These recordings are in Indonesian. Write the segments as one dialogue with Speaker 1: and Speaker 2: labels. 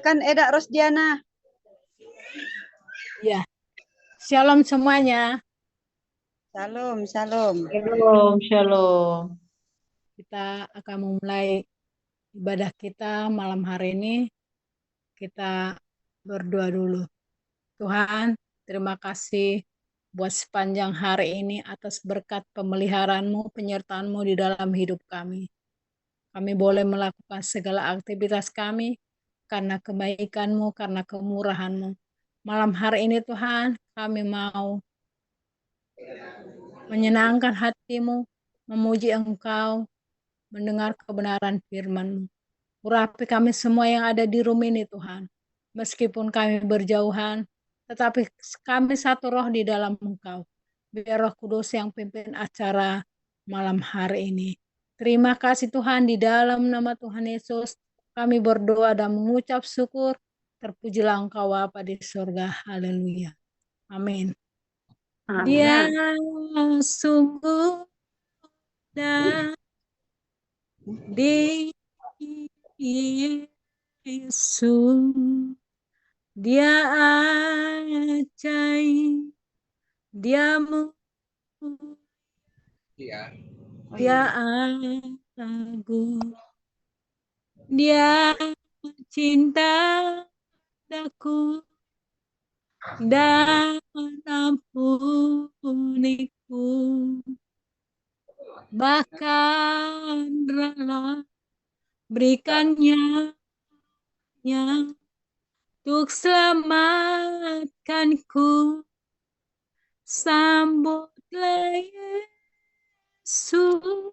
Speaker 1: Kan Eda Rosdiana.
Speaker 2: Ya, shalom semuanya.
Speaker 1: Salam, salam.
Speaker 3: Shalom, shalom.
Speaker 2: Kita akan memulai ibadah kita malam hari ini. Kita berdoa dulu. Tuhan, terima kasih buat sepanjang hari ini atas berkat pemeliharaan-Mu, penyertaan-Mu di dalam hidup kami. Kami boleh melakukan segala aktivitas kami karena kebaikan-Mu, karena kemurahan-Mu. Malam hari ini Tuhan, kami mau menyenangkan hati-Mu, memuji Engkau, mendengar kebenaran firman-Mu. Urapi kami semua yang ada di room ini Tuhan. Meskipun kami berjauhan, tetapi kami satu roh di dalam Engkau. Biar Roh Kudus yang pimpin acara malam hari ini. Terima kasih Tuhan, di dalam nama Tuhan Yesus kami berdoa dan mengucap syukur. Terpujilah Engkau Bapa di surga. Haleluya. Amin. Dia
Speaker 3: Amin.
Speaker 2: sungguh dan di Yesus, dia ajaib, dia dia agung, dia cinta daku dan ampuniku, bahkan rela berikannya yang untuk selamatkanku. Sambutlah Yesus,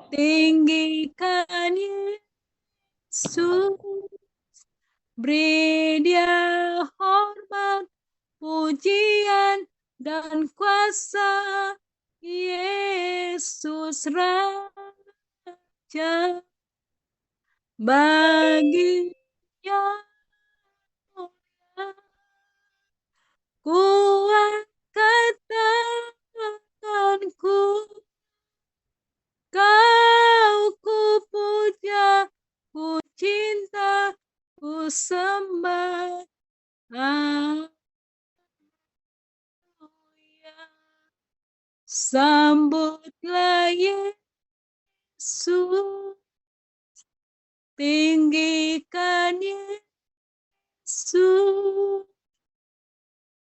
Speaker 2: tinggikan Yesus, beri dia hormat, pujian dan kuasa. Yesus Raja, bagi yang mulia, kuangkat tanganku, kau ku puja, ku cinta, ku sembah. Haleluya. Sambutlah Yesus, tinggikan Yesus,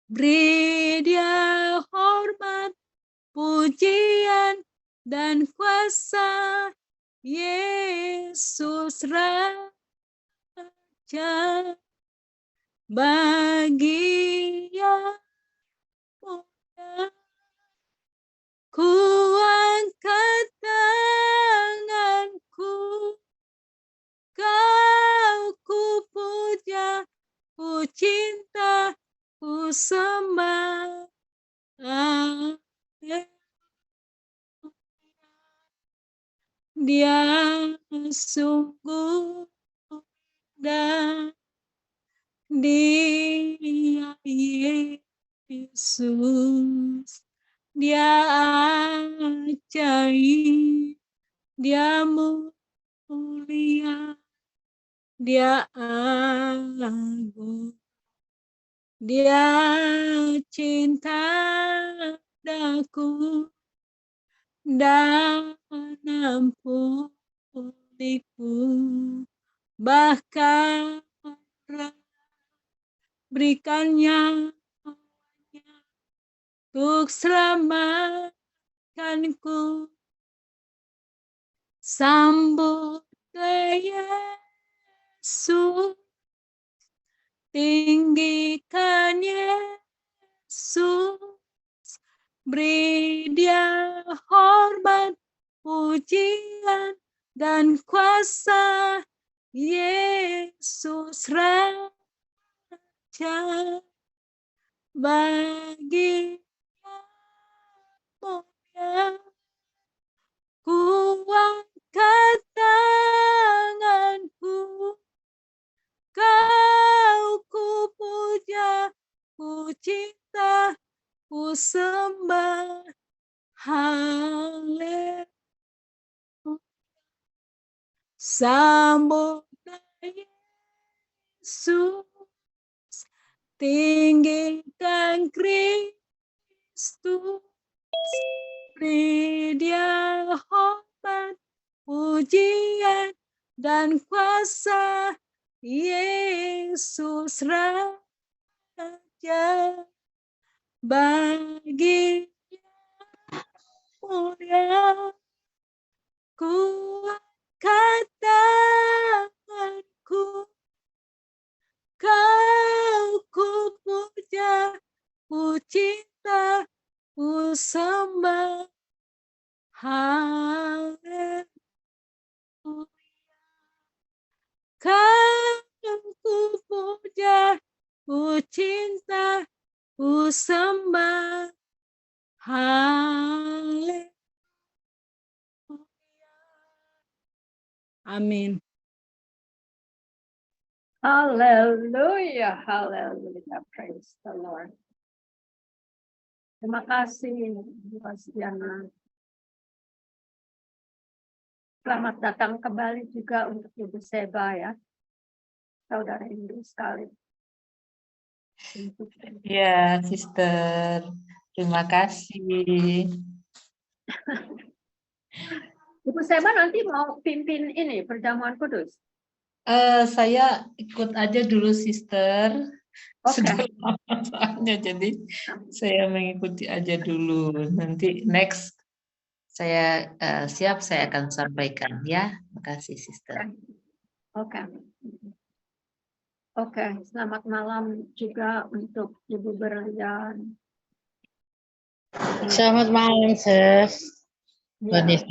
Speaker 2: beri dia hormat, pujian dan kuasa. Yesus Raja, bagi yang mulia, kuangkat tanganku, kau ku puja, ku cinta, ku sembah. Dia sungguh dan dia Yesus, dia ajaib, dia mulia, dia agung, dia cinta daku dan ampuniku, bahkan berikannya untuk selamatkanku. Sambutlah Yesus, tinggikan Yesus, beri dia hormat, pujian dan kuasa. Yesus Raja, bagi yang mulia, kuangkat tanganku, kau ku puja, ku cinta, ku sembah. Haleluya. Sambutlah tinggikan Kristus, beri Dia hormat, pujian dan kuasa, Yesus Raja. Bagi mulia, kuatkan tanganku, Kau ku puja, ku cinta, ku sembah. Haleluya. Kau ku puja, ku cinta, ku sembah. Haleluya. Amin.
Speaker 4: Haleluya, haleluya, praise the Lord. Terima kasih, Mas Diana. Selamat datang kembali juga untuk Ibu Seba ya, saudara Hindu sekali.
Speaker 3: Ya, Sister. Terima kasih.
Speaker 4: Ibu Seba nanti mau pimpin ini perjamuan kudus.
Speaker 3: Saya ikut aja dulu, Sister.
Speaker 4: Oke.
Speaker 3: Sudah lama soalnya, jadi saya mengikuti aja dulu. Nanti next saya siap, saya akan sampaikan ya. Makasih, Sister.
Speaker 4: Oke. Oke, selamat malam juga untuk Ibu Berlian.
Speaker 5: Selamat malam, Sis.
Speaker 4: Ya,
Speaker 5: Vanessa.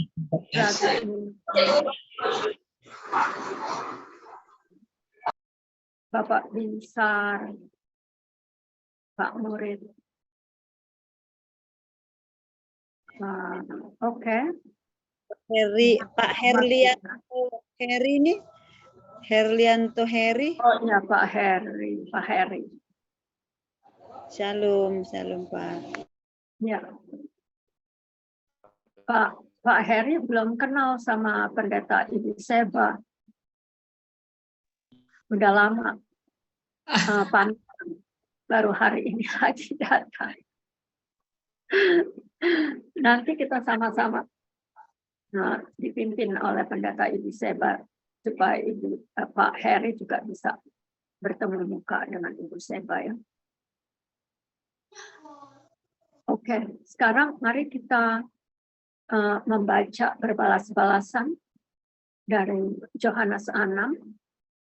Speaker 4: Bapak Binsar, Pak Murid. Oke.
Speaker 1: Pak Herlianto Heri nih. Herlianto Heri.
Speaker 4: Oh ya, Pak Heri, Pak Heri.
Speaker 1: Shalom, shalom Pak.
Speaker 4: Ya. Pak Heri belum kenal sama pendeta Ibu Seba. Udah lama. Baru hari ini lagi datang. Nanti kita sama-sama dipimpin oleh pendeta Ibu Seba supaya Pak Heri juga bisa bertemu muka dengan Ibu Seba ya. Oke, sekarang mari kita membaca berbalas-balasan dari Yohanes 6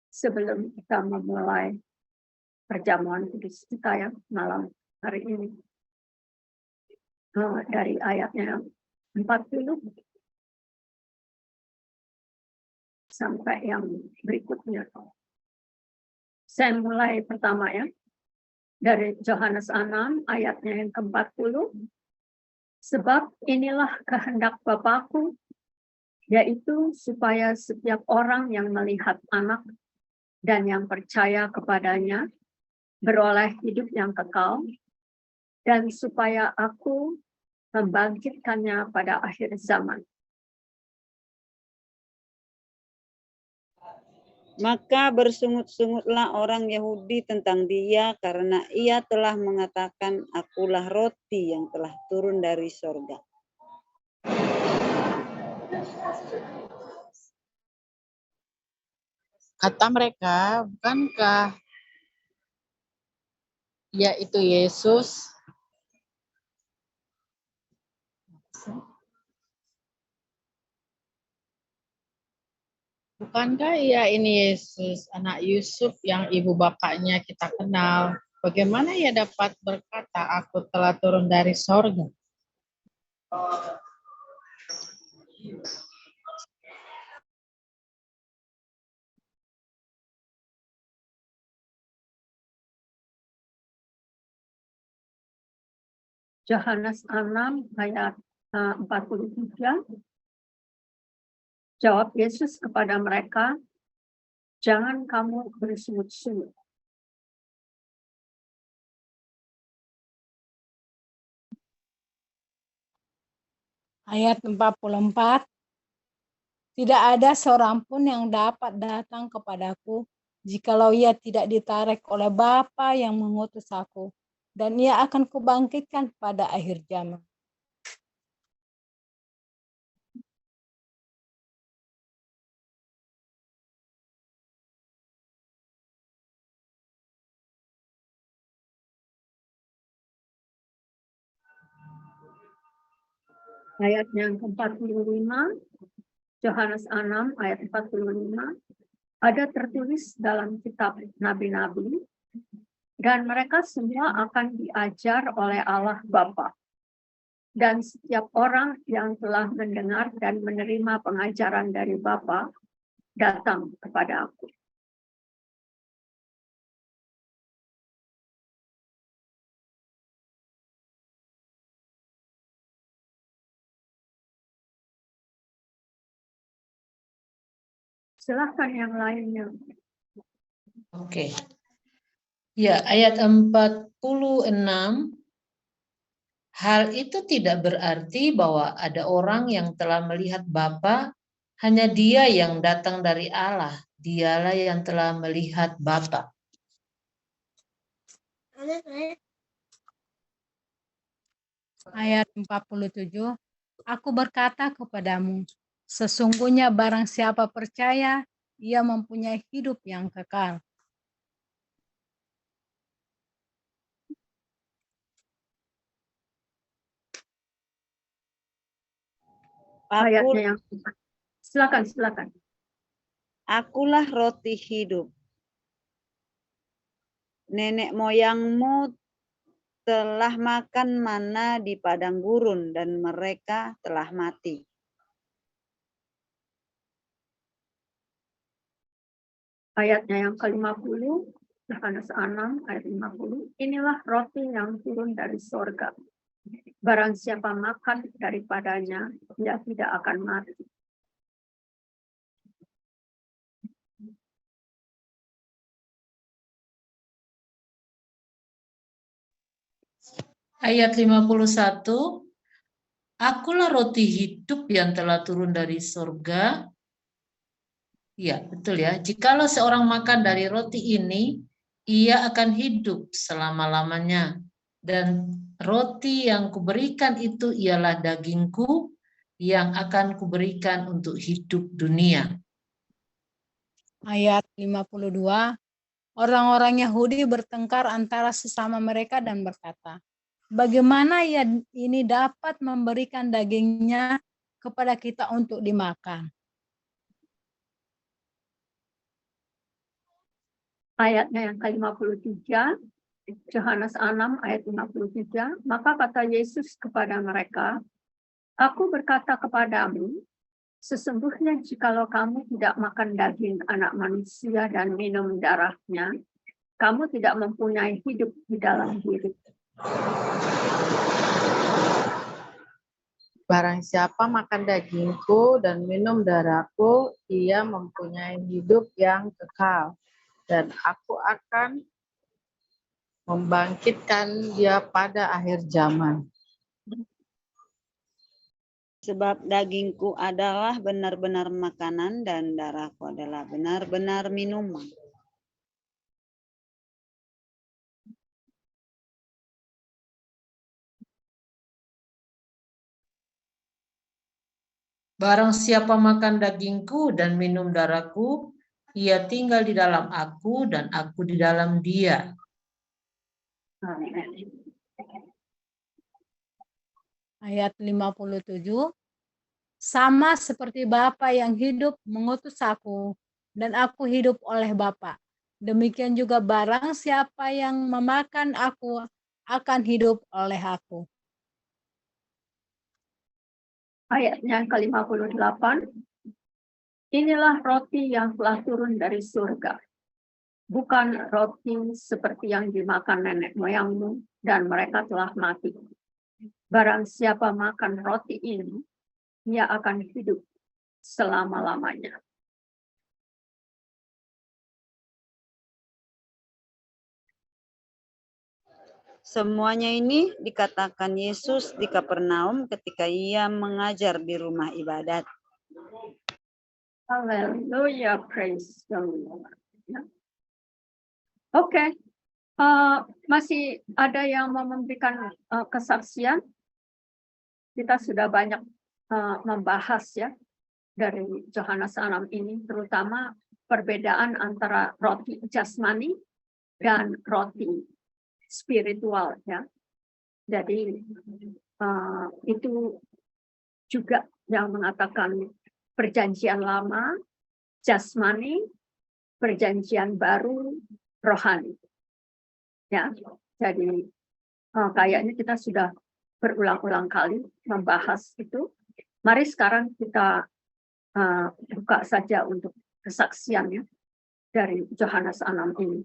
Speaker 4: sebelum kita memulai perjamuan kudus kita ya malam hari ini. Dari ayatnya 40 sampai yang berikutnya. Saya mulai pertama ya. Dari Yohanes 6 ayatnya yang ke-40. Sebab inilah kehendak Bapa-Ku, yaitu supaya setiap orang yang melihat Anak dan yang percaya kepadanya beroleh hidup yang kekal, dan supaya Aku membangkitkannya pada akhir zaman.
Speaker 1: Maka bersungut-sungutlah orang Yahudi tentang Dia karena Ia telah mengatakan, Akulah roti yang telah turun dari sorga.
Speaker 5: Kata mereka, bukankah Ia itu Yesus? Bukankah Ia ini Yesus, anak Yusuf yang ibu bapaknya kita kenal? Bagaimana Ia dapat berkata, Aku telah turun dari sorga?
Speaker 4: Yohanes 6 ayat 43. Jawab Yesus kepada mereka, jangan kamu bersungut-sungut.
Speaker 2: Ayat 44. Tidak ada seorang pun yang dapat datang kepadaku jikalau ia tidak ditarik oleh Bapa yang mengutus aku, dan ia akan kubangkitkan pada akhir zaman.
Speaker 4: Ayat yang ke-45, Yohanes 6 ayat 45, ada tertulis dalam kitab nabi-nabi, dan mereka semua akan diajar oleh Allah Bapa. Dan setiap orang yang telah mendengar dan menerima pengajaran dari Bapa datang kepada aku. Silahkan yang lainnya.
Speaker 3: Oke. Ya, ayat 46. Hal itu tidak berarti bahwa ada orang yang telah melihat Bapa, hanya Dia yang datang dari Allah. Dialah yang telah melihat Bapa.
Speaker 2: Ayat 47, aku berkata kepadamu, sesungguhnya barang siapa percaya, ia mempunyai hidup yang kekal.
Speaker 4: Ayatnya yang silakan.
Speaker 1: Akulah roti hidup. Nenek moyangmu telah makan mana di padang gurun dan mereka telah mati.
Speaker 4: Ayatnya yang ke-50, Yohanes 6 ayat 50, inilah roti yang turun dari sorga. Barang siapa makan daripadanya, ia tidak akan mati.
Speaker 3: Ayat 51, akulah roti hidup yang telah turun dari surga. Ya, betul ya. Jikalau seorang makan dari roti ini, ia akan hidup selama-lamanya. Dan roti yang kuberikan itu ialah dagingku yang akan kuberikan untuk hidup dunia.
Speaker 2: Ayat 52, orang-orang Yahudi bertengkar antara sesama mereka dan berkata, bagaimana ia ini dapat memberikan dagingnya kepada kita untuk dimakan?
Speaker 4: Ayatnya yang ke-53, Yohanes 6 ayat 53, maka kata Yesus kepada mereka, aku berkata kepadamu, sesungguhnya jikalau kamu tidak makan daging anak manusia dan minum darahnya, kamu tidak mempunyai hidup di dalam diri.
Speaker 5: Barang siapa makan dagingku dan minum darahku, ia mempunyai hidup yang kekal. Dan aku akan membangkitkan dia pada akhir zaman.
Speaker 1: Sebab dagingku adalah benar-benar makanan dan darahku adalah benar-benar minuman.
Speaker 3: Barang siapa makan dagingku dan minum darahku, ia tinggal di dalam aku dan aku di dalam dia.
Speaker 2: Ayat 57, sama seperti Bapa yang hidup mengutus aku, dan aku hidup oleh Bapa. Demikian juga barang siapa yang memakan aku akan hidup oleh aku.
Speaker 4: Ayatnya ke-58, inilah roti yang telah turun dari surga. Bukan roti seperti yang dimakan nenek moyangmu dan mereka telah mati. Barang siapa makan roti ini, ia akan hidup selama-lamanya.
Speaker 1: Semuanya ini dikatakan Yesus di Kapernaum ketika ia mengajar di rumah ibadat.
Speaker 4: Haleluya, praise the Lord. Oke. Masih ada yang mau memberikan kesaksian? Kita sudah banyak membahas ya dari Yohanes 6 ini, terutama perbedaan antara roti jasmani dan roti spiritual ya. Jadi itu juga yang mengatakan perjanjian lama, jasmani, perjanjian baru, rohani. Ya, jadi kayaknya kita sudah berulang-ulang kali membahas itu. Mari sekarang kita buka saja untuk kesaksiannya dari Yohanes 6 ini.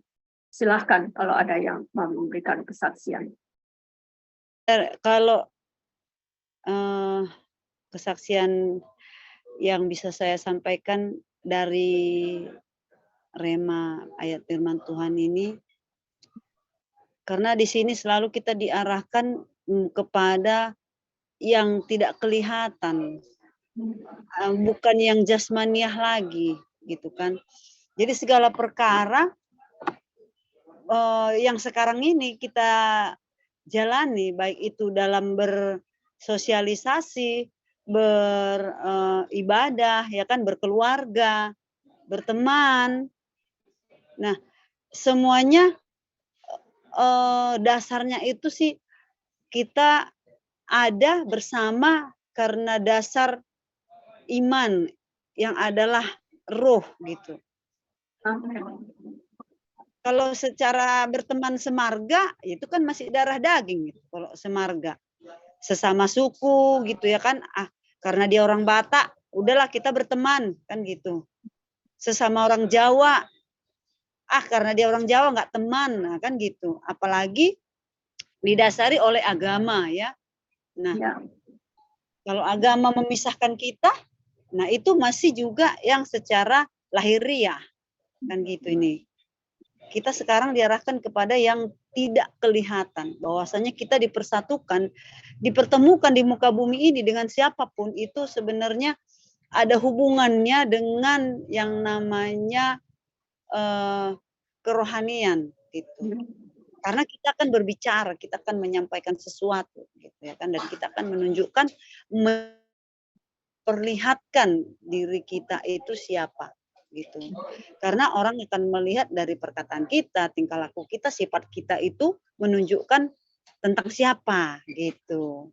Speaker 4: Silahkan kalau ada yang mau memberikan kesaksian.
Speaker 1: Kalau kesaksian yang bisa saya sampaikan dari rema ayat firman Tuhan ini, karena di sini selalu kita diarahkan kepada yang tidak kelihatan, bukan yang jasmaniah lagi, gitu kan. Jadi segala perkara yang sekarang ini kita jalani, baik itu dalam bersosialisasi, beribadah, ya kan, berkeluarga, berteman. Nah, semuanya dasarnya itu sih kita ada bersama karena dasar iman yang adalah roh gitu. Kalau secara berteman semarga itu kan masih darah daging gitu. Kalau semarga sesama suku gitu ya kan, karena dia orang Batak, udahlah kita berteman kan gitu. Sesama orang Jawa, karena dia orang Jawa nggak teman, nah kan gitu. Apalagi didasari oleh agama ya. Nah, kalau agama memisahkan kita, nah itu masih juga yang secara lahiriah kan gitu ini. Kita sekarang diarahkan kepada yang tidak kelihatan, bahwasanya kita dipersatukan, dipertemukan di muka bumi ini dengan siapapun itu sebenarnya ada hubungannya dengan yang namanya kerohanian gitu. Karena kita akan berbicara, kita akan menyampaikan sesuatu gitu ya kan, dan kita akan menunjukkan, memperlihatkan diri kita itu siapa gitu. Karena orang akan melihat dari perkataan kita, tingkah laku kita, sifat kita itu menunjukkan tentang siapa gitu.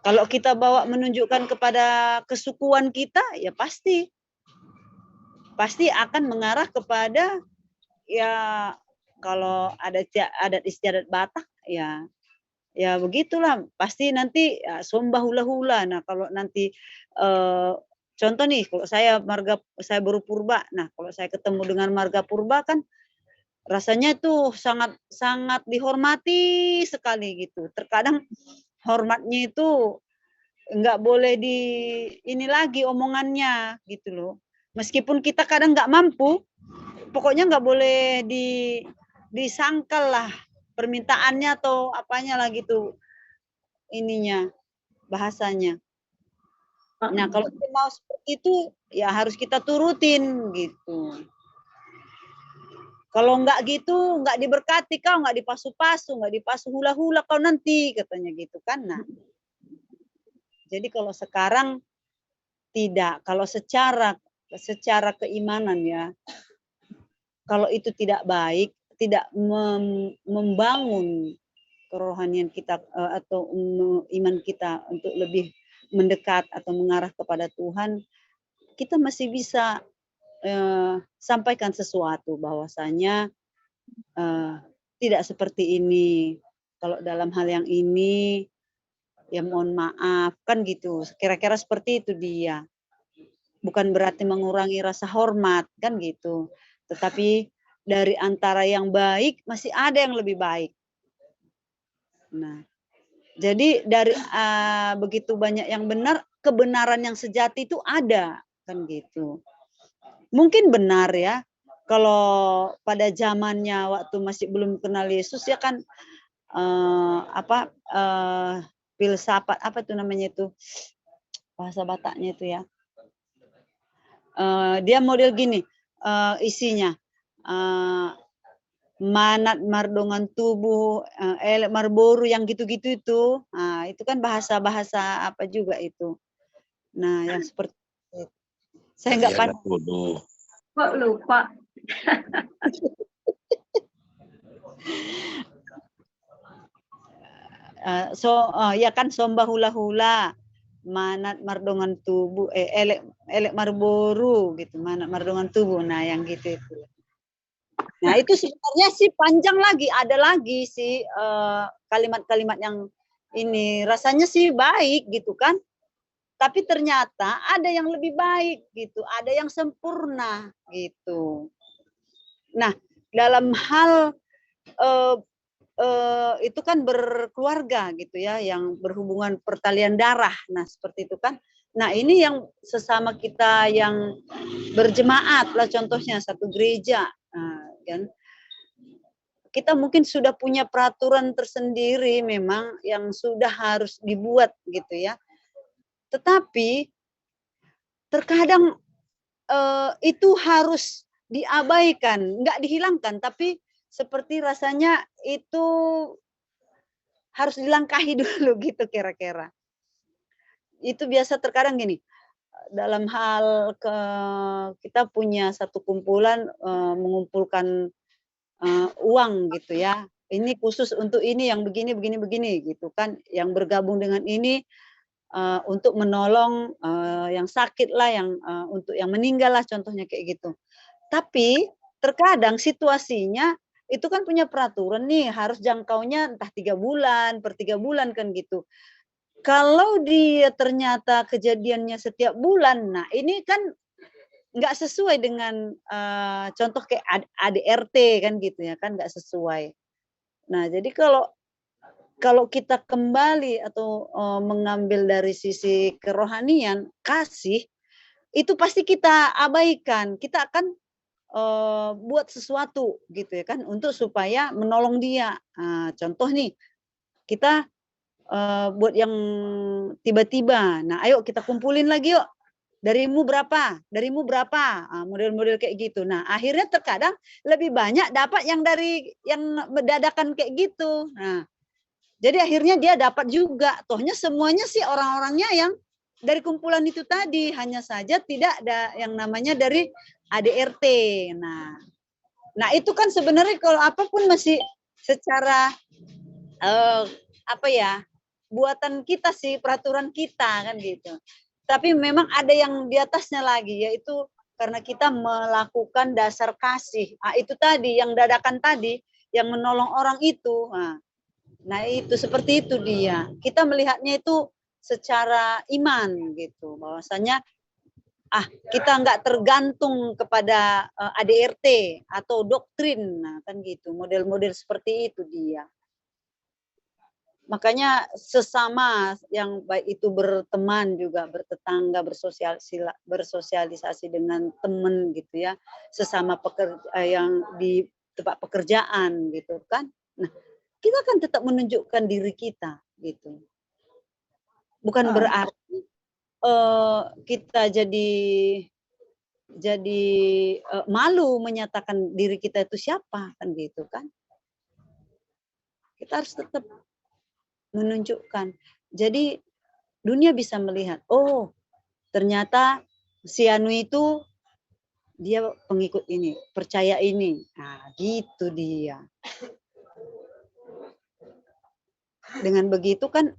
Speaker 1: Kalau kita bawa menunjukkan kepada kesukuan kita, ya pasti akan mengarah kepada ya, kalau ada adat istiadat Batak ya begitulah, pasti nanti ya, somba hula-hula. Nah kalau nanti contoh nih, kalau saya baru purba, nah kalau saya ketemu dengan marga purba kan rasanya itu sangat dihormati sekali gitu. Terkadang hormatnya itu nggak boleh di ini lagi omongannya gitu loh. Meskipun kita kadang nggak mampu, pokoknya nggak boleh disangkal lah permintaannya atau apanya lah gitu ininya bahasanya. Nah kalau kita mau seperti itu ya harus kita turutin gitu. Kalau nggak gitu, nggak diberkati kau, nggak dipasu-pasu, nggak dipasu hula-hula kau nanti katanya gitu kan. Nah, jadi kalau sekarang tidak, kalau secara keimanan ya, kalau itu tidak baik, tidak membangun kerohanian kita atau iman kita untuk lebih mendekat atau mengarah kepada Tuhan, kita masih bisa sampaikan sesuatu bahwasanya tidak seperti ini. Kalau dalam hal yang ini, ya mohon maaf kan gitu. Kira-kira seperti itu dia. Bukan berarti mengurangi rasa hormat kan gitu. Tetapi dari antara yang baik masih ada yang lebih baik. Nah, jadi dari begitu banyak yang benar, kebenaran yang sejati itu ada kan gitu. Mungkin benar ya, kalau pada zamannya waktu masih belum kenal Yesus ya kan filsafat apa itu namanya itu bahasa Bataknya itu ya. Dia model gini isinya. manat mardongan tubuh, elek marboru yang gitu-gitu itu. Nah, itu kan bahasa-bahasa apa juga itu. Nah, yang seperti itu. Saya nggak
Speaker 6: Kalian
Speaker 1: pandai.
Speaker 6: bodoh.
Speaker 4: Kok lupa?
Speaker 1: Ya kan somba hula-hula, manat mardongan tubuh, elek marboru gitu, manat mardongan tubuh. Nah, yang gitu itu. Nah, itu sebenarnya sih panjang lagi, ada lagi sih kalimat-kalimat yang ini rasanya sih baik gitu kan. Tapi ternyata ada yang lebih baik gitu, ada yang sempurna gitu. Nah, dalam hal itu kan berkeluarga gitu ya, yang berhubungan pertalian darah. Nah, seperti itu kan. Nah, ini yang sesama kita yang berjemaat lah contohnya satu gereja. Nah, kan kita mungkin sudah punya peraturan tersendiri memang yang sudah harus dibuat gitu ya. Tetapi terkadang itu harus diabaikan, nggak dihilangkan, tapi seperti rasanya itu harus dilangkahi dulu gitu kira-kira. Itu biasa terkadang gini, dalam hal kita punya satu kumpulan mengumpulkan uang gitu ya. Ini khusus untuk ini yang begini begini begini gitu kan, yang bergabung dengan ini untuk menolong yang sakit lah, yang untuk yang meninggal lah contohnya kayak gitu. Tapi terkadang situasinya itu kan punya peraturan nih, harus jangkaunya entah 3 bulan, per 3 bulan kan gitu. Kalau dia ternyata kejadiannya setiap bulan, nah ini kan nggak sesuai dengan contoh kayak ADRT kan gitu ya kan, nggak sesuai. Nah, jadi kalau kita kembali atau mengambil dari sisi kerohanian, kasih, itu pasti kita abaikan. Kita akan buat sesuatu gitu ya kan, untuk supaya menolong dia. Contoh nih, kita buat yang tiba-tiba. Nah, ayo kita kumpulin lagi yuk. Darimu berapa? Darimu berapa? Model-model kayak gitu. Nah, akhirnya terkadang lebih banyak dapat yang dari yang dadakan kayak gitu. Nah, jadi akhirnya dia dapat juga. Tohnya semuanya sih orang-orangnya yang dari kumpulan itu tadi, hanya saja tidak ada yang namanya dari ADRT. Nah itu kan sebenarnya kalau apapun masih secara apa ya, buatan kita sih, peraturan kita kan gitu. Tapi memang ada yang di atasnya lagi, yaitu karena kita melakukan dasar kasih. Itu tadi yang dadakan tadi, yang menolong orang itu. Nah itu seperti itu dia. Kita melihatnya itu secara iman gitu, bahwasanya kita nggak tergantung kepada ADRT atau doktrin, nah kan gitu. Model-model seperti itu dia. Makanya sesama yang baik itu berteman juga, bertetangga, bersosialisasi dengan teman gitu ya, sesama pekerja yang di tempat pekerjaan gitu kan. Nah, kita kan tetap menunjukkan diri kita gitu. Bukan berarti kita jadi malu menyatakan diri kita itu siapa kan gitu kan. Kita harus tetap menunjukkan. Jadi dunia bisa melihat, oh ternyata si Anu itu dia pengikut ini, percaya ini. Nah gitu dia. Dengan begitu kan,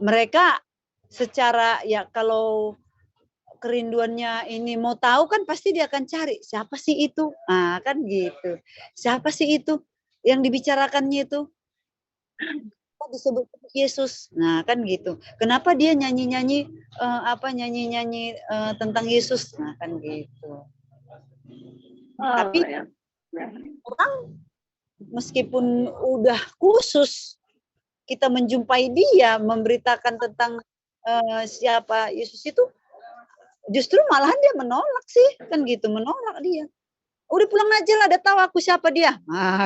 Speaker 1: mereka secara ya kalau kerinduannya ini mau tahu kan pasti dia akan cari siapa sih itu. Kan gitu. Siapa sih itu yang dibicarakannya itu? Disebut Yesus. Nah, kan gitu. Kenapa dia nyanyi-nyanyi nyanyi-nyanyi tentang Yesus? Nah, kan gitu. Tapi orang meskipun udah khusus kita menjumpai dia, memberitakan tentang siapa Yesus itu, justru malahan dia menolak sih, kan gitu, menolak dia. Udah pulang aja lah, udah tahu aku siapa dia.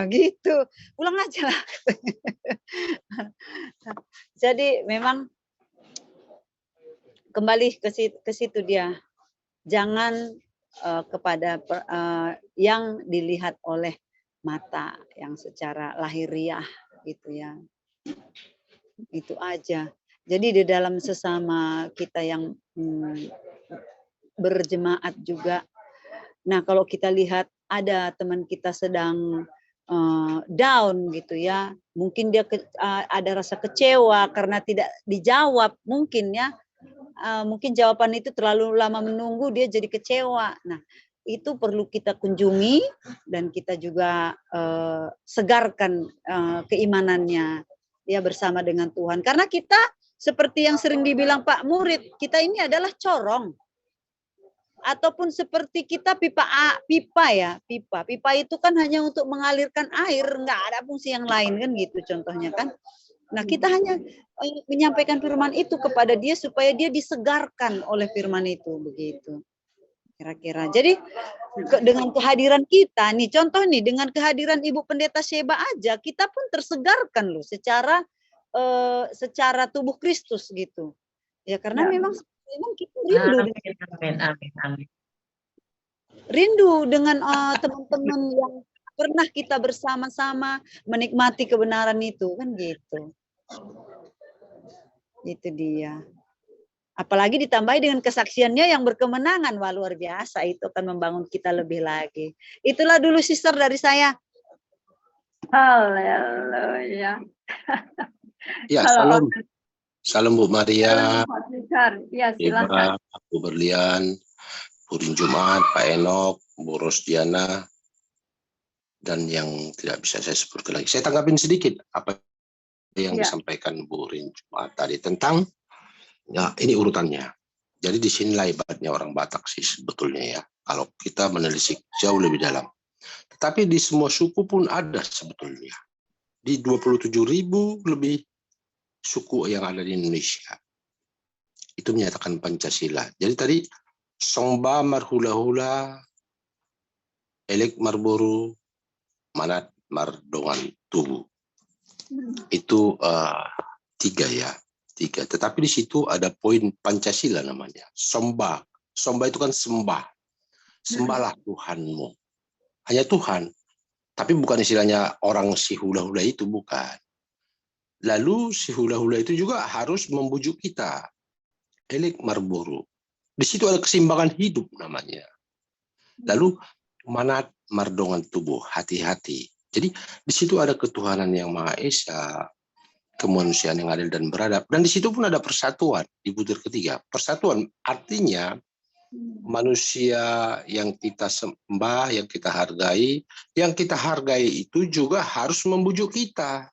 Speaker 1: Gitu. Pulang aja lah. Jadi memang kembali ke situ dia. Jangan kepada yang dilihat oleh mata yang secara lahiriah gitu ya. Itu aja. Jadi di dalam sesama kita yang berjemaat juga. Nah, kalau kita lihat ada teman kita sedang down gitu ya, mungkin dia ada rasa kecewa karena tidak dijawab mungkin ya. Mungkin jawaban itu terlalu lama menunggu, dia jadi kecewa. Nah, itu perlu kita kunjungi dan kita juga segarkan keimanannya ya bersama dengan Tuhan. Karena kita seperti yang sering dibilang Pak Murid, kita ini adalah corong. Ataupun seperti kita pipa ya, pipa. Pipa itu kan hanya untuk mengalirkan air, nggak ada fungsi yang lain kan gitu contohnya kan. Nah, kita hanya menyampaikan firman itu kepada dia supaya dia disegarkan oleh firman itu begitu. Kira-kira. Jadi dengan kehadiran kita nih, contoh nih dengan kehadiran Ibu Pendeta Sheba aja kita pun tersegarkan loh secara tubuh Kristus gitu. Ya karena memang kita rindu rindu dengan teman-teman yang pernah kita bersama-sama menikmati kebenaran itu kan gitu. Itu dia. Apalagi ditambahi dengan kesaksiannya yang berkemenangan, wah luar biasa, itu akan membangun kita lebih lagi. Itulah dulu sister dari saya.
Speaker 4: Haleluya.
Speaker 6: Ya, salam. Salam Bu Maria,
Speaker 4: Ya, silakan.
Speaker 6: Bu Berlian, Bu Rin Jumat, Pak Enok, Bu Rosdiana, dan yang tidak bisa saya sebutkan lagi. Saya tanggapin sedikit apa yang disampaikan Bu Rin Jumat tadi tentang, ya ini urutannya. Jadi disinilah hebatnya orang Batak sih sebetulnya ya, kalau kita menelisik jauh lebih dalam. Tetapi di semua suku pun ada sebetulnya. Di 27.000 lebih suku yang ada di Indonesia. Itu menyatakan Pancasila. Jadi tadi Songba marhula-hula, elek marboru, manat mardongan tubuh. Itu 3 ya. 3. Tetapi di situ ada poin Pancasila namanya. Somba. Somba itu kan sembah. Sembahlah Tuhanmu. Hanya Tuhan. Tapi bukan istilahnya orang si hula-hula itu, bukan. Lalu si hula-hula itu juga harus membujuk kita. Elek marboru. Di situ ada keseimbangan hidup namanya. Lalu manat mardongan tubuh, hati-hati. Jadi di situ ada ketuhanan yang Maha Esa, kemanusiaan yang adil dan beradab. Dan di situ pun ada persatuan di butir ketiga. Persatuan artinya manusia yang kita sembah, yang kita hargai itu juga harus membujuk kita.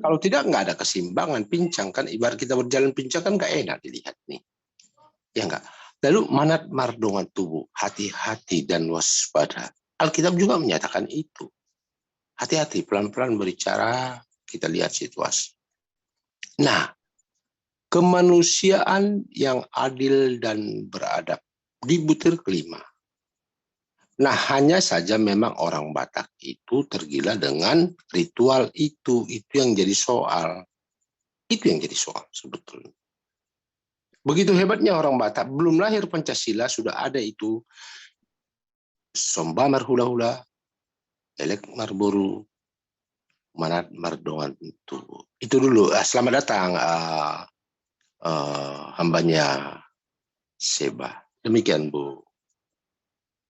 Speaker 6: Kalau tidak, nggak ada keseimbangan, pincang kan. Ibarat kita berjalan pincang kan nggak enak dilihat nih. Ya nggak? Lalu manat mardongan tubuh, hati-hati dan waspada. Alkitab juga menyatakan itu. Hati-hati, pelan-pelan berbicara, kita lihat situasi. Nah, kemanusiaan yang adil dan beradab di butir kelima. Nah, hanya saja memang orang Batak itu tergila dengan ritual itu yang jadi soal. Itu yang jadi soal sebetulnya. Begitu hebatnya orang Batak, belum lahir Pancasila sudah ada itu. Somba marhula-hula, elek marboru, manat mardongan tubuh. Itu dulu. Selamat datang hambanya Sheba. Demikian Bu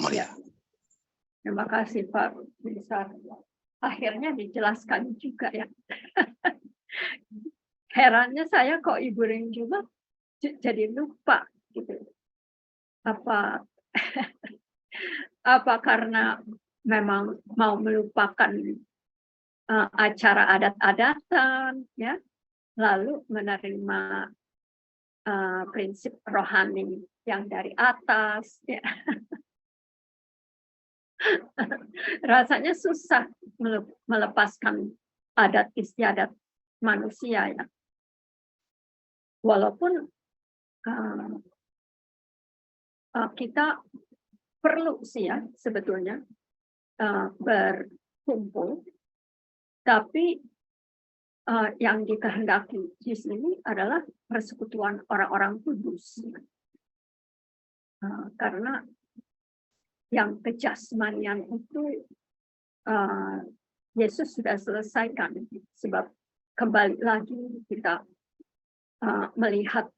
Speaker 6: Maria.
Speaker 4: Terima kasih Pak Bisa. Akhirnya dijelaskan juga ya. Herannya saya kok Ibu Rin juga jadi lupa gitu. Apa karena memang mau melupakan acara adat-adatan ya, lalu menerima prinsip rohani yang dari atas ya. Rasanya susah melepaskan adat istiadat manusia ya. Walaupun kita perlu sih ya sebetulnya berkumpul, tapi yang dikehendaki di sini adalah persekutuan orang-orang kudus. Karena yang kejasmanian itu Yesus sudah selesaikan, sebab kembali lagi kita melihat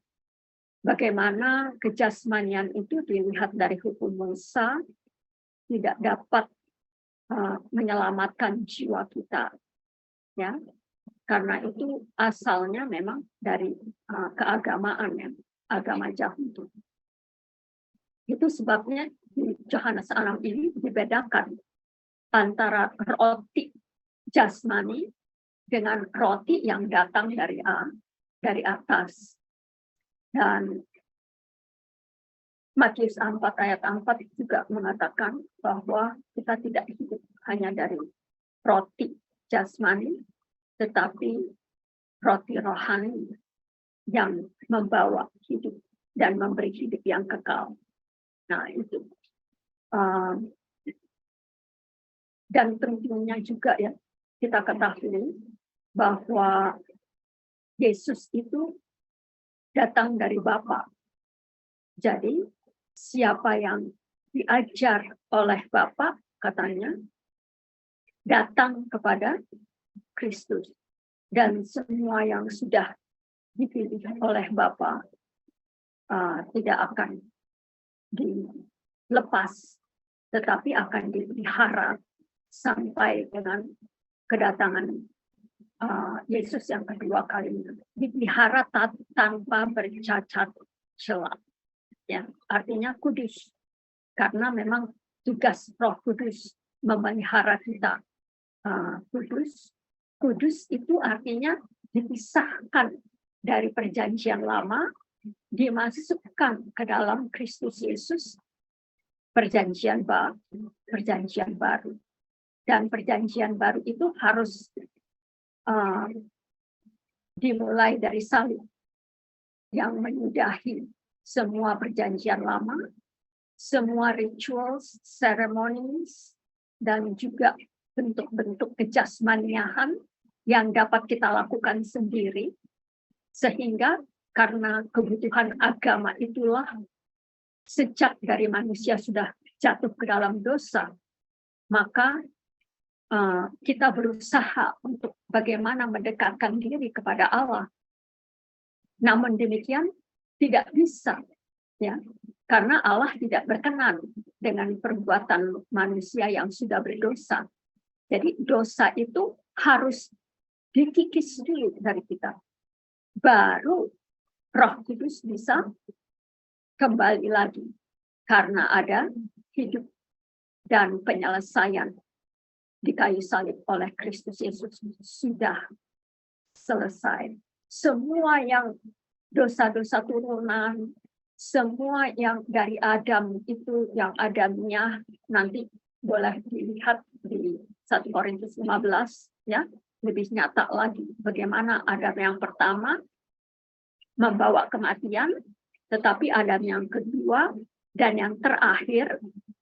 Speaker 4: bagaimana kejasmanian itu dilihat dari hukum Musa tidak dapat menyelamatkan jiwa kita, ya, karena itu asalnya memang dari keagamaan, ya, agama Yahudi. Itu sebabnya di Yohanes 6 ini dibedakan antara roti jasmani dengan roti yang datang dari atas. Dan Matius 4 ayat 4 juga mengatakan bahwa kita tidak hidup hanya dari roti jasmani, tetapi roti rohani yang membawa hidup dan memberi hidup yang kekal. Nah, itu. Dan tentunya juga ya, kita ketahui bahwa Yesus itu datang dari Bapa. Jadi, siapa yang diajar oleh Bapa, katanya, datang kepada Kristus. Dan semua yang sudah dipilih oleh Bapa tidak akan dilepas, tetapi akan dipelihara sampai dengan kedatangan Yesus yang kedua kalinya. Dipelihara tanpa bercacat celah. Ya, artinya kudus. Karena memang tugas Roh Kudus memelihara kita kudus. Kudus itu artinya dipisahkan dari perjanjian lama, dimasukkan ke dalam Kristus Yesus, perjanjian baru. Dan perjanjian baru itu harus dimulai dari salib yang menyudahi semua perjanjian lama, semua rituals, ceremonies, dan juga bentuk-bentuk kejasmaniahan yang dapat kita lakukan sendiri, sehingga karena kebutuhan agama itulah sejak dari manusia sudah jatuh ke dalam dosa, maka kita berusaha untuk bagaimana mendekatkan diri kepada Allah. Namun demikian tidak bisa, ya, karena Allah tidak berkenan dengan perbuatan manusia yang sudah berdosa. Jadi dosa itu harus dikikis dulu dari kita. Baru Roh Kudus bisa kembali lagi karena ada hidup dan penyelesaian di kayu salib oleh Kristus Yesus sudah selesai. Semua yang dosa-dosa turunan, semua yang dari Adam itu, yang Adamnya nanti boleh dilihat di 1 Korintus 15, ya, lebih nyata lagi bagaimana Adam yang pertama membawa kematian, tetapi Adam yang kedua dan yang terakhir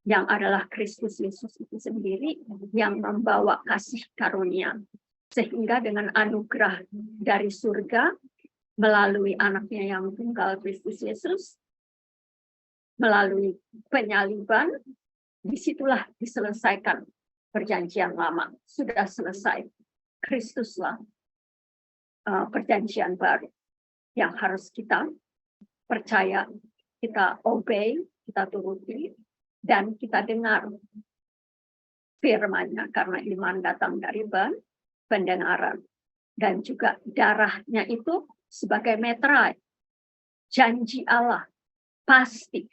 Speaker 4: yang adalah Kristus Yesus itu sendiri yang membawa kasih karunia. Sehingga dengan anugerah dari surga melalui anaknya yang tunggal Kristus Yesus, melalui penyaliban, disitulah diselesaikan perjanjian lama. Sudah selesai. Kristuslah perjanjian baru yang harus kita percaya, kita obey, kita turuti, dan kita dengar firman-Nya, karena iman datang dari pendengaran. Dan juga darahnya itu sebagai meterai, janji Allah, pasti.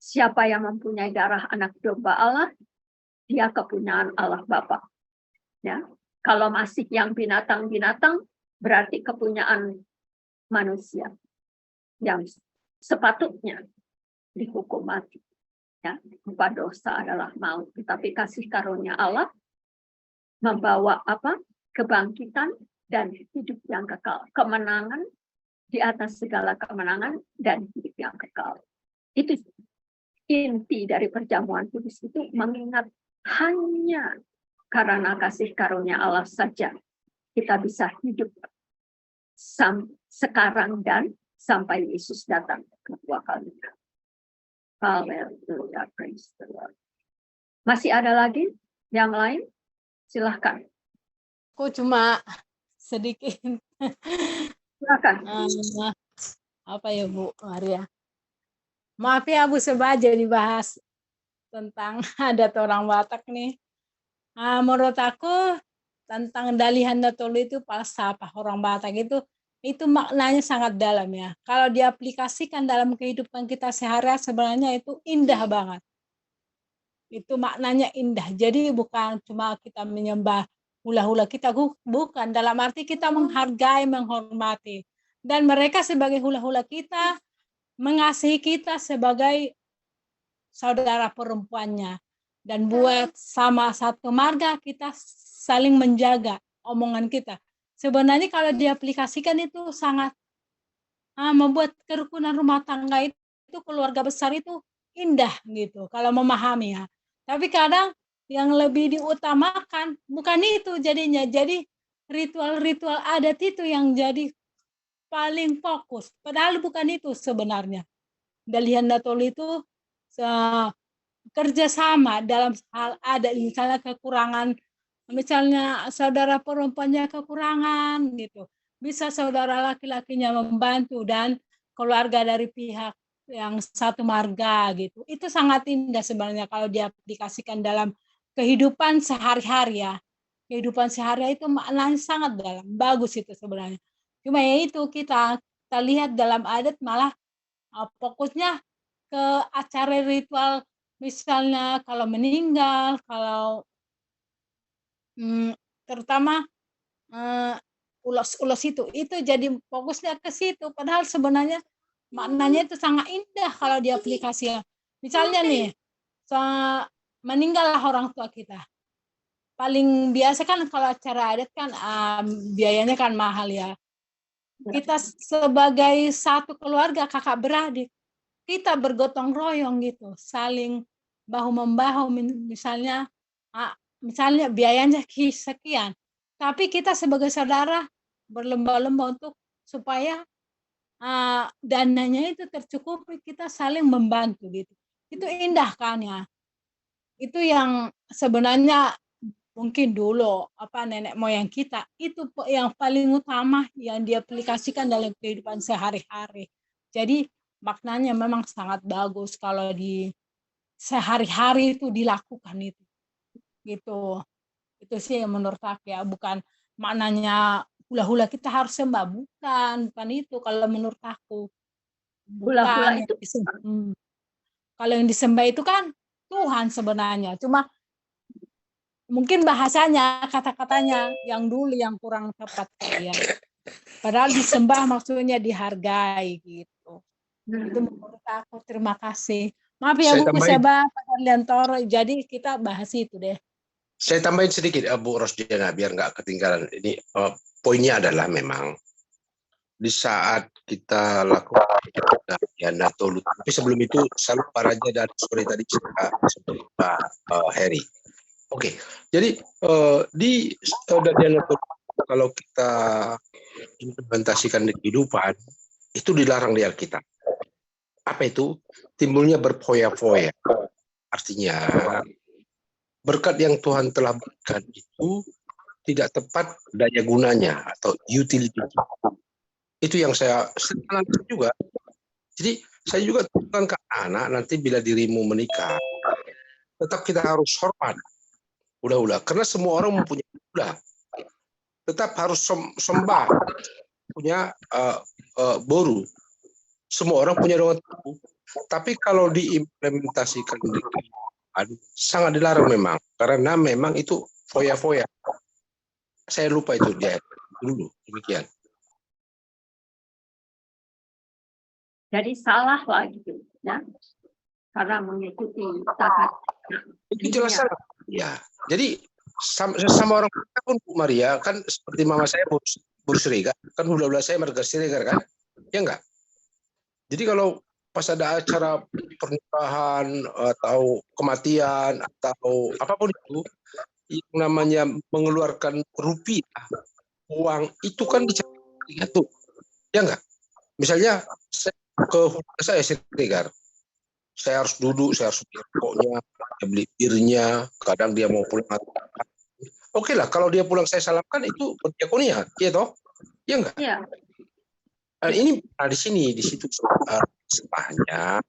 Speaker 4: Siapa yang mempunyai darah anak domba Allah, dia kepunyaan Allah Bapa. Ya, kalau masih yang binatang-binatang, berarti kepunyaan manusia yang sepatutnya dihukum mati. Ya, upah dosa adalah maut, tetapi kasih karunia Allah membawa apa? Kebangkitan dan hidup yang kekal, kemenangan di atas segala kemenangan dan hidup yang kekal. Itu inti dari perjamuan kudus itu, mengingat hanya karena kasih karunia Allah saja kita bisa hidup sekarang dan sampai Yesus datang kedua kalinya. Haleluya, praise the Lord. Masih ada lagi yang lain? Silahkan.
Speaker 2: Aku cuma sedikit
Speaker 4: Silakan.
Speaker 2: apa ya Bu Maria? Maaf ya Bu Sebaja dibahas tentang adat orang Batak nih. Menurut aku tentang Dalihan Datolu itu falsafah orang Batak itu maknanya sangat dalam ya. Kalau diaplikasikan dalam kehidupan kita sehari-hari sebenarnya itu indah banget. Itu maknanya indah. Jadi bukan cuma kita menyembah hula-hula kita, bukan. Dalam arti kita menghargai, menghormati. Dan mereka sebagai hula-hula kita, mengasihi kita sebagai saudara perempuannya. Dan buat sama satu marga kita saling menjaga omongan kita. Sebenarnya kalau diaplikasikan itu sangat membuat kerukunan rumah tangga itu keluarga besar itu indah gitu kalau memahami ya. Tapi kadang yang lebih diutamakan bukan itu jadinya. Jadi ritual-ritual adat itu yang jadi paling fokus. Padahal bukan itu sebenarnya. Dalihan Datolu itu kerjasama dalam hal adat, misalnya kekurangan, misalnya saudara perempuannya kekurangan gitu. Bisa saudara laki-lakinya membantu dan keluarga dari pihak yang satu marga gitu. Itu sangat indah sebenarnya kalau diaplikasikan dalam kehidupan sehari-hari ya. Kehidupan sehari-hari itu maknanya sangat dalam. Bagus itu sebenarnya. Cuma ya itu kita lihat dalam adat malah fokusnya ke acara ritual, misalnya kalau meninggal, kalau terutama ulos itu jadi fokusnya ke situ. Padahal sebenarnya maknanya itu sangat indah kalau diaplikasi. Misalnya nih, meninggallah orang tua kita. Paling biasa kan kalau acara adat kan biayanya kan mahal ya. Kita sebagai satu keluarga kakak beradik, kita bergotong royong gitu, saling bahu-membahu, misalnya biayanya sekian. Tapi kita sebagai saudara berlomba-lomba untuk supaya dananya itu tercukupi, kita saling membantu gitu. Itu indah kan ya. Itu yang sebenarnya mungkin dulu nenek moyang kita itu yang paling utama yang diaplikasikan dalam kehidupan sehari-hari. Jadi maknanya memang sangat bagus kalau di sehari-hari itu dilakukan itu. Gitu. Itu sih yang menurut aku ya, bukan maknanya hula-hula kita harus sembah, bukan itu kalau menurut aku.
Speaker 4: Hula-hula itu
Speaker 2: kalau yang disembah itu kan Tuhan sebenarnya, cuma mungkin bahasanya, kata-katanya yang dulu yang kurang tepat ya. Padahal disembah maksudnya dihargai gitu. Itu menurut aku. Terima kasih. Maaf ya Bu Kuseba, Pak Harliantoro, jadi kita bahas itu deh.
Speaker 6: Saya tambahin sedikit Bu Rosdiana biar nggak ketinggalan. Ini poinnya adalah memang di saat kita lakukan Dalihan Datolu, tapi sebelum itu salut Pak Raja dan sore tadi seperti Pak Heri. Oke, jadi di Dalihan Datolu kalau kita implementasikan di kehidupan itu dilarang di Alkitab. Apa itu? Timbulnya berfoya-foya. Artinya berkat yang Tuhan telah berikan itu tidak tepat daya gunanya atau utility. Itu yang saya senang juga. Jadi saya juga tekan ke anak nanti bila dirimu menikah, tetap kita harus hormat hula-hula karena semua orang mempunyai hula. Tetap harus sembah punya boru. Semua orang punya dongan tubuh. Tapi kalau diimplementasikan di kehidupan sangat dilarang memang karena memang itu foya-foya. Saya lupa itu dia dulu demikian.
Speaker 4: jadi salah lah gitu ya, karena mengikuti tata.
Speaker 6: Itu jelas salah. Ya, jadi sama orang pun Bu Maria kan seperti mama saya Bu Siregar kan hula-hula saya marga Siregar kan, ya enggak? Jadi kalau pas ada acara pernikahan atau kematian atau apapun itu yang namanya mengeluarkan rupiah, uang itu kan dicari tuh, ya enggak? Misalnya saya Siregar, saya harus duduk, saya harus beli rokoknya, saya beli birnya, kadang dia mau pulang Oke lah, kalau dia pulang saya salamkan itu diakonia, iya toh? Iya enggak?
Speaker 4: Iya.
Speaker 6: Ini di sini, di situ sebahnya,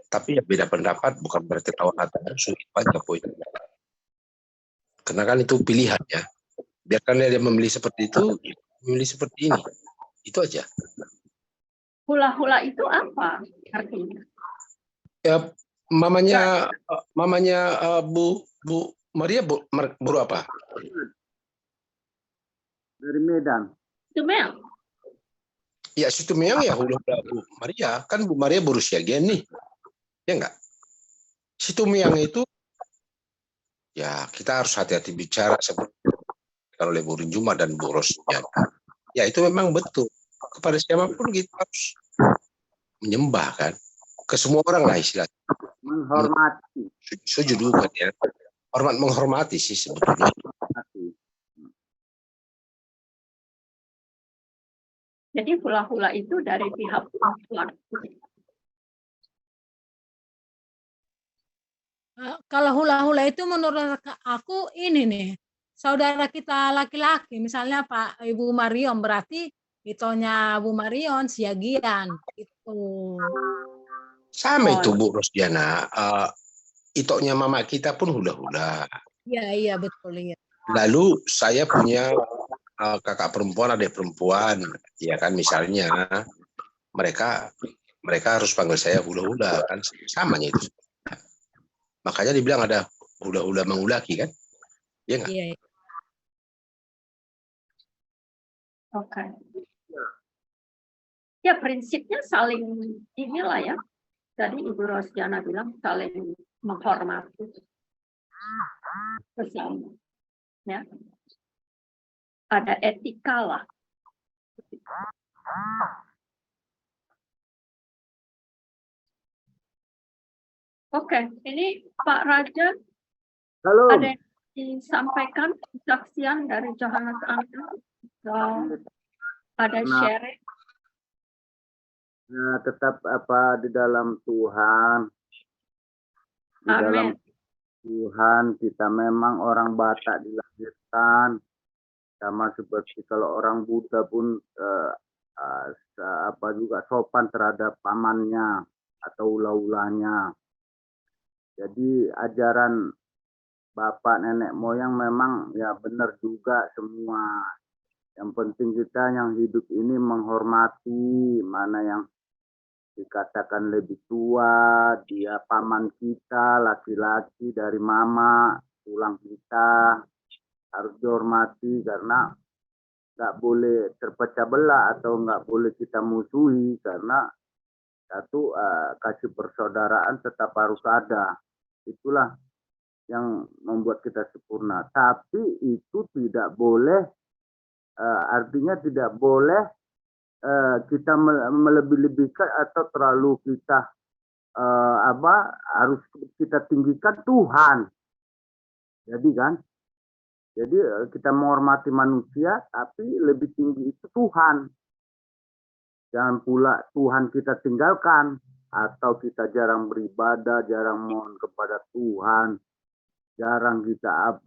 Speaker 6: tapi ya beda pendapat bukan berarti lawan atau musuh, itu aja poin. Karena kan itu pilihan ya. Biarkan dia memilih seperti itu, memilih seperti ini. Itu aja.
Speaker 4: Hula-hula itu apa artinya?
Speaker 6: Ya, mamanya Bu Maria buru apa?
Speaker 7: Dari Medan.
Speaker 4: Tumel.
Speaker 6: Ya situ memang ya hula-hula Bu Maria, kan Bu Maria berusia gini nih. Ya enggak? Situ Miang itu ya kita harus hati-hati bicara seperti kalau oleh Bu Rinjuma dan Bu Rosnya. Ya itu memang betul. Kepada siapapun kita harus menyembah kan. Ke semua orang lah istilahnya.
Speaker 7: Menghormati.
Speaker 6: Setuju kan ya. Hormat menghormati sih sebetulnya.
Speaker 4: Jadi hula-hula itu dari pihak perempuan.
Speaker 2: Kalau hula-hula itu menurut aku ini nih, saudara kita laki-laki, misalnya Pak Ibu Marion, berarti itonya Bu Marion siagian itu.
Speaker 6: Sama itu Bu Rosdiana. Itoknya mama kita pun hula-hula.
Speaker 2: Iya betul ya.
Speaker 6: Lalu saya punya kakak perempuan, adik perempuan, ya kan misalnya mereka harus panggil saya hula-hula kan samanya itu. Makanya dibilang ada hula-hula mengulaki kan? Iya nggak?
Speaker 2: Iya.
Speaker 4: Oke. Ya prinsipnya saling inilah ya. Tadi Ibu Rosdiana bilang saling menghormati bersama. Ya. Ada etika lah. Oke, ini Pak Raja.
Speaker 7: Halo.
Speaker 4: Ada yang disampaikan kesaksian dari Johannes Anton. Ada sharing.
Speaker 7: Nah, tetap di dalam Tuhan. Di
Speaker 4: Amin.
Speaker 7: dalam Tuhan kita memang orang Batak dilahirkan sama seperti kalau orang Buddha pun juga sopan terhadap pamannya atau ulah-ulahnya. Jadi ajaran bapak nenek moyang memang ya benar juga semua. Yang penting kita yang hidup ini menghormati mana yang dikatakan lebih tua, dia paman kita, laki-laki dari mama, tulang kita, harus dihormati karena nggak boleh terpecah belah atau nggak boleh kita musuhi karena satu kasih persaudaraan tetap harus ada. Itulah yang membuat kita sempurna. Tapi itu tidak boleh, artinya tidak boleh kita melebih-lebihkan atau terlalu kita harus kita tinggikan Tuhan. Jadi kan, jadi kita menghormati manusia, tapi lebih tinggi itu Tuhan. Jangan pula Tuhan kita tinggalkan atau kita jarang beribadah, jarang mohon kepada Tuhan, jarang kita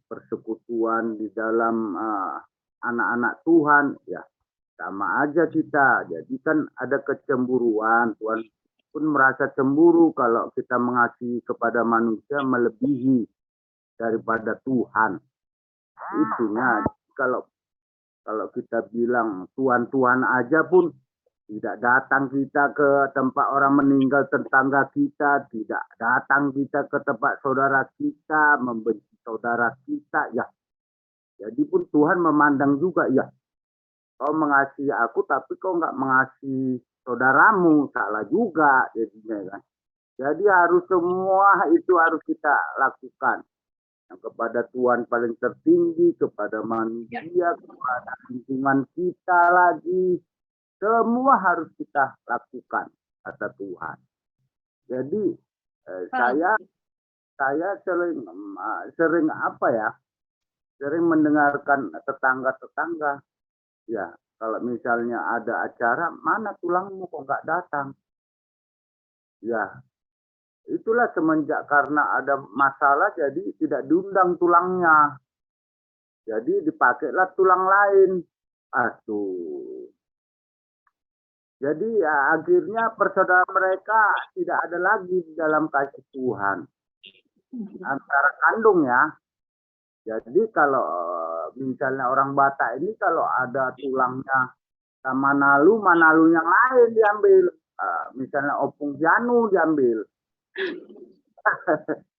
Speaker 7: persekutuan di dalam anak-anak Tuhan, ya sama aja kita. Jadi kan ada kecemburuan. Tuhan pun merasa cemburu kalau kita mengasihi kepada manusia melebihi daripada Tuhan. Itunya kalau kita bilang Tuhan aja pun tidak datang kita ke tempat orang meninggal tetangga kita, tidak datang kita ke tempat saudara kita, membenci saudara kita, ya. Jadi pun Tuhan memandang juga, ya. Kau mengasihi aku, tapi kau nggak mengasihi saudaramu, salah juga, jadinya kan. Jadi harus semua itu harus kita lakukan. Yang kepada Tuhan paling tertinggi, kepada manusia, kepada lingkungan kita lagi. Semua harus kita lakukan, kata Tuhan. Jadi saya sering mendengarkan tetangga-tetangga. Ya, kalau misalnya ada acara, mana tulangmu kok nggak datang? Ya, itulah semenjak karena ada masalah jadi tidak diundang tulangnya. Jadi dipakailah tulang lain. Aduh. Jadi ya, akhirnya persaudaraan mereka tidak ada lagi di dalam kasih Tuhan. Antara kandung ya. Jadi kalau misalnya orang Batak ini kalau ada tulangnya sama Manalu yang lain diambil. Misalnya Opung Janu diambil.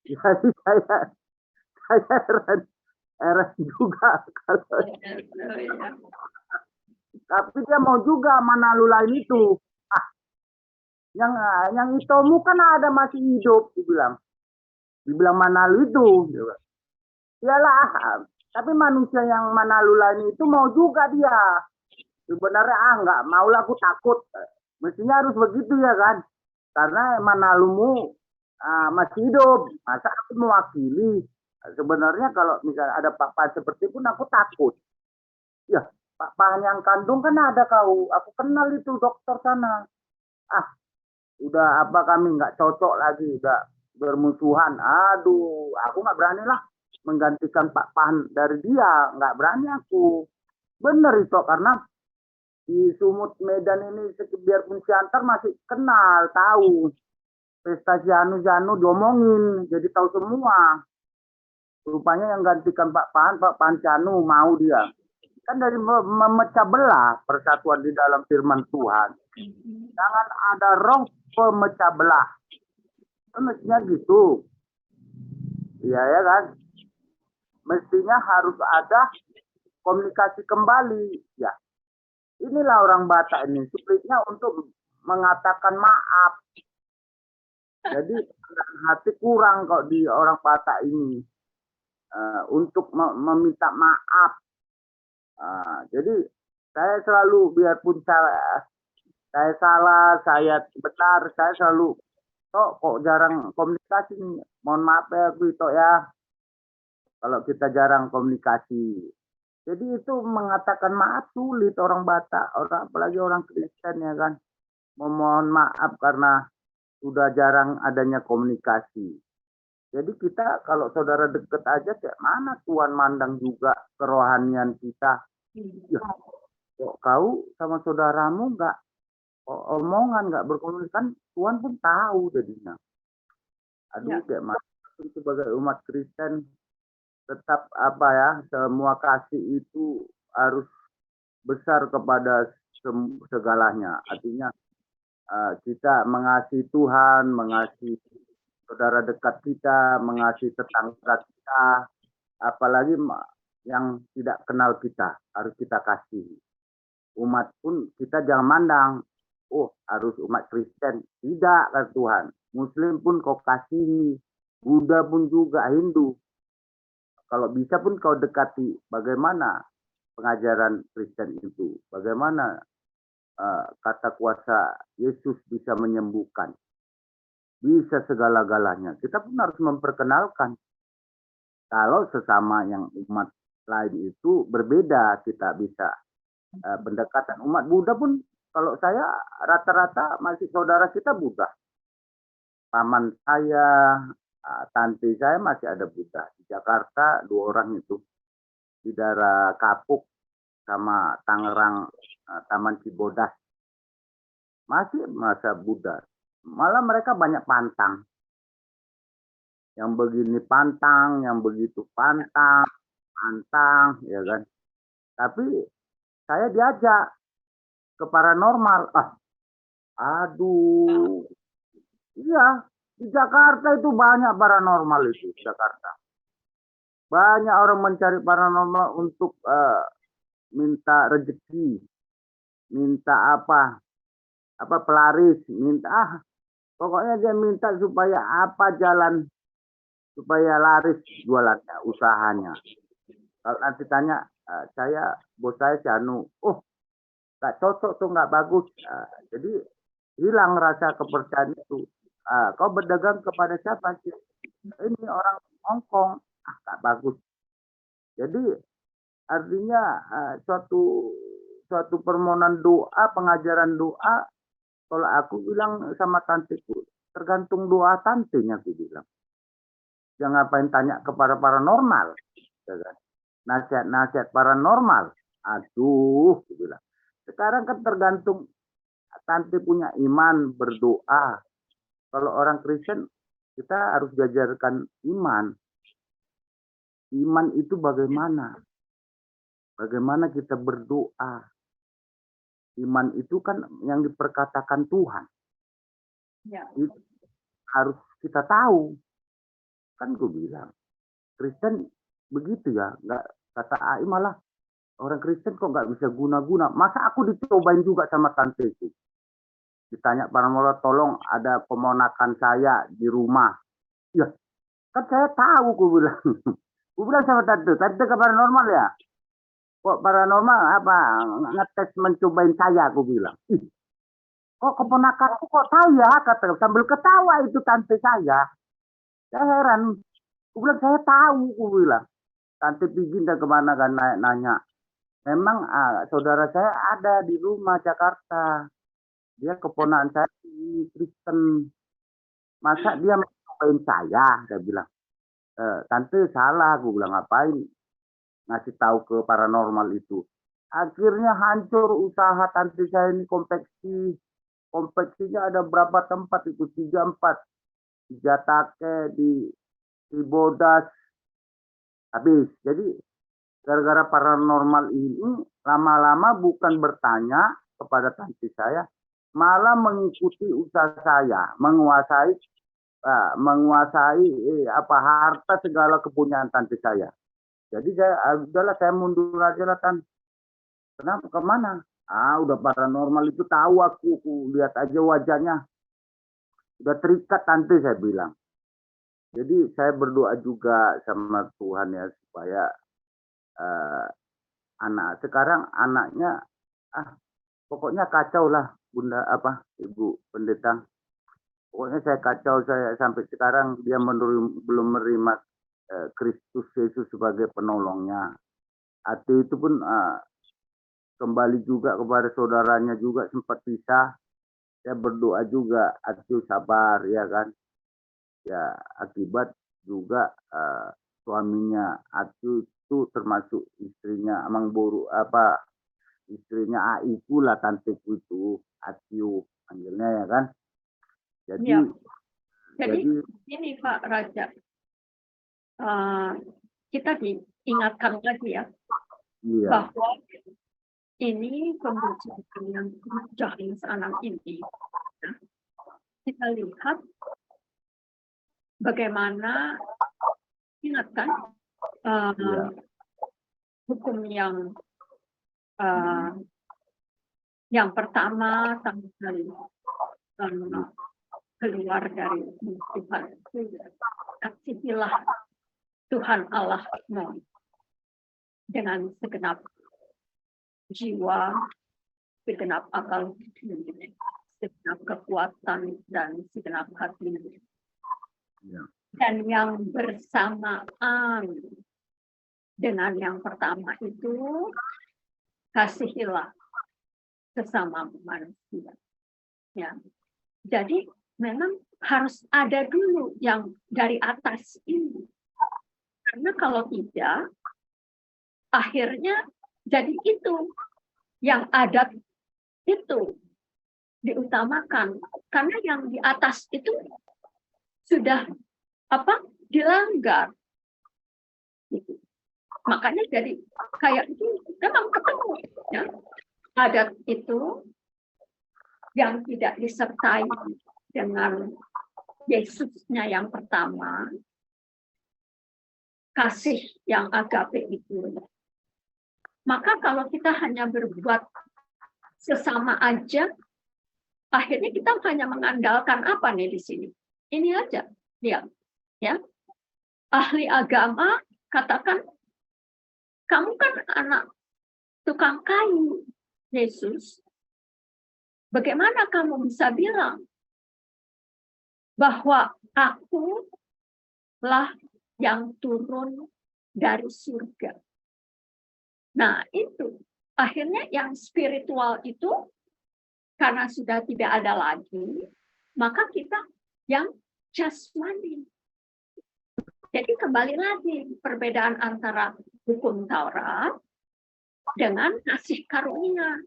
Speaker 7: Jadi saya heran juga kalau tapi dia mau juga Manalu lain itu. Yang Itomu kan ada masih hidup, dibilang Manalu itu. Iyalah, tapi manusia yang Manalu lain itu mau juga dia. Sebenarnya enggak maulah, aku takut. Mestinya harus begitu ya kan? Karena Manalumu masih hidup, masa aku mewakili. Sebenarnya kalau misalnya ada Pak seperti pun aku takut. Ya, Pak yang kandung kan ada kau. Aku kenal itu dokter sana. Udah apa kami nggak cocok lagi, udah bermusuhan. Aduh, aku nggak berani lah menggantikan Pak Pahan dari dia. Nggak berani aku. Bener itu, karena di Sumut Medan ini biarpun Siantar masih kenal, tahu. Pesta Janu diomongin, jadi tahu semua. Rupanya yang gantikan Pak Pahan Janu mau dia. Kan dari memecah belah persatuan di dalam firman Tuhan. Jangan ada roh pemecah belah. Kan mestinya gitu. Iya ya kan? Mestinya harus ada komunikasi kembali. Ya. Inilah orang Batak ini, sulitnya untuk mengatakan maaf. Jadi hati kurang kok di orang Batak ini untuk meminta maaf. Jadi saya selalu biarpun saya salah, saya benar, saya selalu kok jarang komunikasi nih. Mohon maaf ya Wito ya. Kalau kita jarang komunikasi. Jadi itu mengatakan maaf sulit orang Batak, apalagi orang Kristen ya kan. Memohon maaf karena sudah jarang adanya komunikasi. Jadi kita kalau saudara deket aja kayak mana Tuhan mandang juga kerohanian kita. Ya, kok kau sama saudaramu nggak omongan, nggak berkomunikasi, Tuhan pun tahu jadinya. Aduh, kayak mana sebagai umat Kristen tetap apa ya, semua kasih itu harus besar kepada segalanya. Artinya kita mengasihi Tuhan, mengasihi saudara dekat kita, mengasihi tetangga kita, apalagi yang tidak kenal kita, harus kita kasih. Umat pun kita jangan mandang, oh harus umat Kristen. Tidak, kan Tuhan. Muslim pun kau kasihi, Buddha pun juga, Hindu. Kalau bisa pun kau dekati bagaimana pengajaran Kristen itu. Bagaimana kata kuasa Yesus bisa menyembuhkan. Bisa segala-galanya. Kita pun harus memperkenalkan. Kalau sesama yang umat lain itu berbeda, kita bisa pendekatan. Umat Buddha pun kalau saya rata-rata masih saudara kita Buddha. Paman saya, tante saya masih ada Buddha. Di Jakarta 2 orang itu. Di daerah Kapuk sama Tangerang, Taman Cibodas. Masih masa Buddha. Malah mereka banyak pantang. Yang begini pantang, yang begitu pantang, ya kan. Tapi saya diajak ke paranormal. Aduh. Iya, di Jakarta itu banyak paranormal itu, Jakarta. Banyak orang mencari paranormal untuk minta rezeki, minta apa pelaris, minta pokoknya dia minta supaya apa jalan supaya laris jualannya, usahanya. Kalau nanti tanya saya, bos saya Janu, nggak cocok tuh, nggak bagus. Jadi hilang rasa kepercayaan itu. Kau berdagang kepada siapa sih? Ini orang Hongkong, nggak bagus. Jadi artinya suatu permohonan doa, pengajaran doa. Kalau aku bilang sama tanteku, tergantung doa tantenya, aku bilang. Jangan ngapain tanya kepada paranormal, ya kan? Nasihat-nasihat paranormal. Aduh, aku bilang. Sekarang kan tergantung tante punya iman, berdoa. Kalau orang Kristen, kita harus diajarkan iman. Iman itu bagaimana? Bagaimana kita berdoa. Iman itu kan yang diperkatakan Tuhan.
Speaker 4: Ya.
Speaker 7: Itu harus kita tahu. Kan gue bilang, Kristen begitu ya. Nggak, kata AI malah, orang Kristen kok nggak bisa guna-guna. Masa aku dicobain juga sama tanteku. Ditanya paranormal, tolong ada keponakan saya di rumah. Ya, kan saya tahu, gue bilang. Gue bilang sama tante ke paranormal ya. Kok paranormal apa ngetes mencobain saya, aku bilang. Ih, kok keponakanku kok saya, kata sambil ketawa itu tante saya. Saya heran. Aku bilang saya tahu, aku bilang. Tante Pigin dan kemana kan nanya. Memang saudara saya ada di rumah Jakarta. Dia keponakan saya di Kristen. Masa dia mencobain saya? Saya bilang. Tante salah, aku bilang ngapain ngasih tahu ke paranormal itu. Akhirnya hancur usaha tante saya ini konveksi. Konveksinya ada berapa tempat itu? 3-4. Di Jatake, di Bodas. Habis. Jadi gara-gara paranormal ini lama-lama bukan bertanya kepada tante saya, malah mengikuti usaha saya, menguasai harta segala kepunyaan tante saya. Jadi udahlah saya mundur aja lah, Tan. Kenapa? Kemana? Udah paranormal itu tahu aku lihat aja wajahnya. Udah terikat tante, saya bilang. Jadi saya berdoa juga sama Tuhan ya supaya sekarang anaknya pokoknya kacau lah Bunda Ibu Pendeta. Pokoknya saya kacau, saya sampai sekarang dia belum menerima Kristus Yesus sebagai penolongnya. Hati itu pun kembali juga kepada saudaranya juga sempat pisah. Saya berdoa juga, Atu sabar ya kan. Ya akibat juga suaminya Atu itu termasuk istrinya Amang Boru istrinya Aiku lah, tanteku itu Atu panggilnya ya kan. Jadi
Speaker 4: ini Pak Raja, kita diingatkan lagi ya, bahwa ini pembicaraan yang Johannes 6 ini, kita lihat bagaimana ingatkan hukum yang pertama tentang keluar dari Tuhan, kasihilah Tuhan Allahmu dengan segenap jiwa, segenap akal, segenap kekuatan, dan segenap hati. Dan yang bersamaan dengan yang pertama itu, kasihilah sesama manusia. Ya. Jadi memang harus ada dulu yang dari atas ini. Karena kalau tidak, akhirnya jadi itu yang adat itu diutamakan. Karena yang di atas itu sudah dilanggar. Gitu. Makanya jadi kayak itu memang ketemu ya. Adat itu yang tidak disertai dengan Yesusnya yang pertama, kasih yang agape itu. Maka kalau kita hanya berbuat sesama aja, akhirnya kita hanya mengandalkan apa nih di sini? Ini aja, lihat, ya. Ahli agama katakan, kamu kan anak tukang kayu, Yesus. Bagaimana kamu bisa bilang bahwa aku lah yang turun dari surga? Nah, itu akhirnya yang spiritual itu karena sudah tidak ada lagi, maka kita yang jasmani. Jadi kembali lagi perbedaan antara hukum Taurat dengan kasih karunia.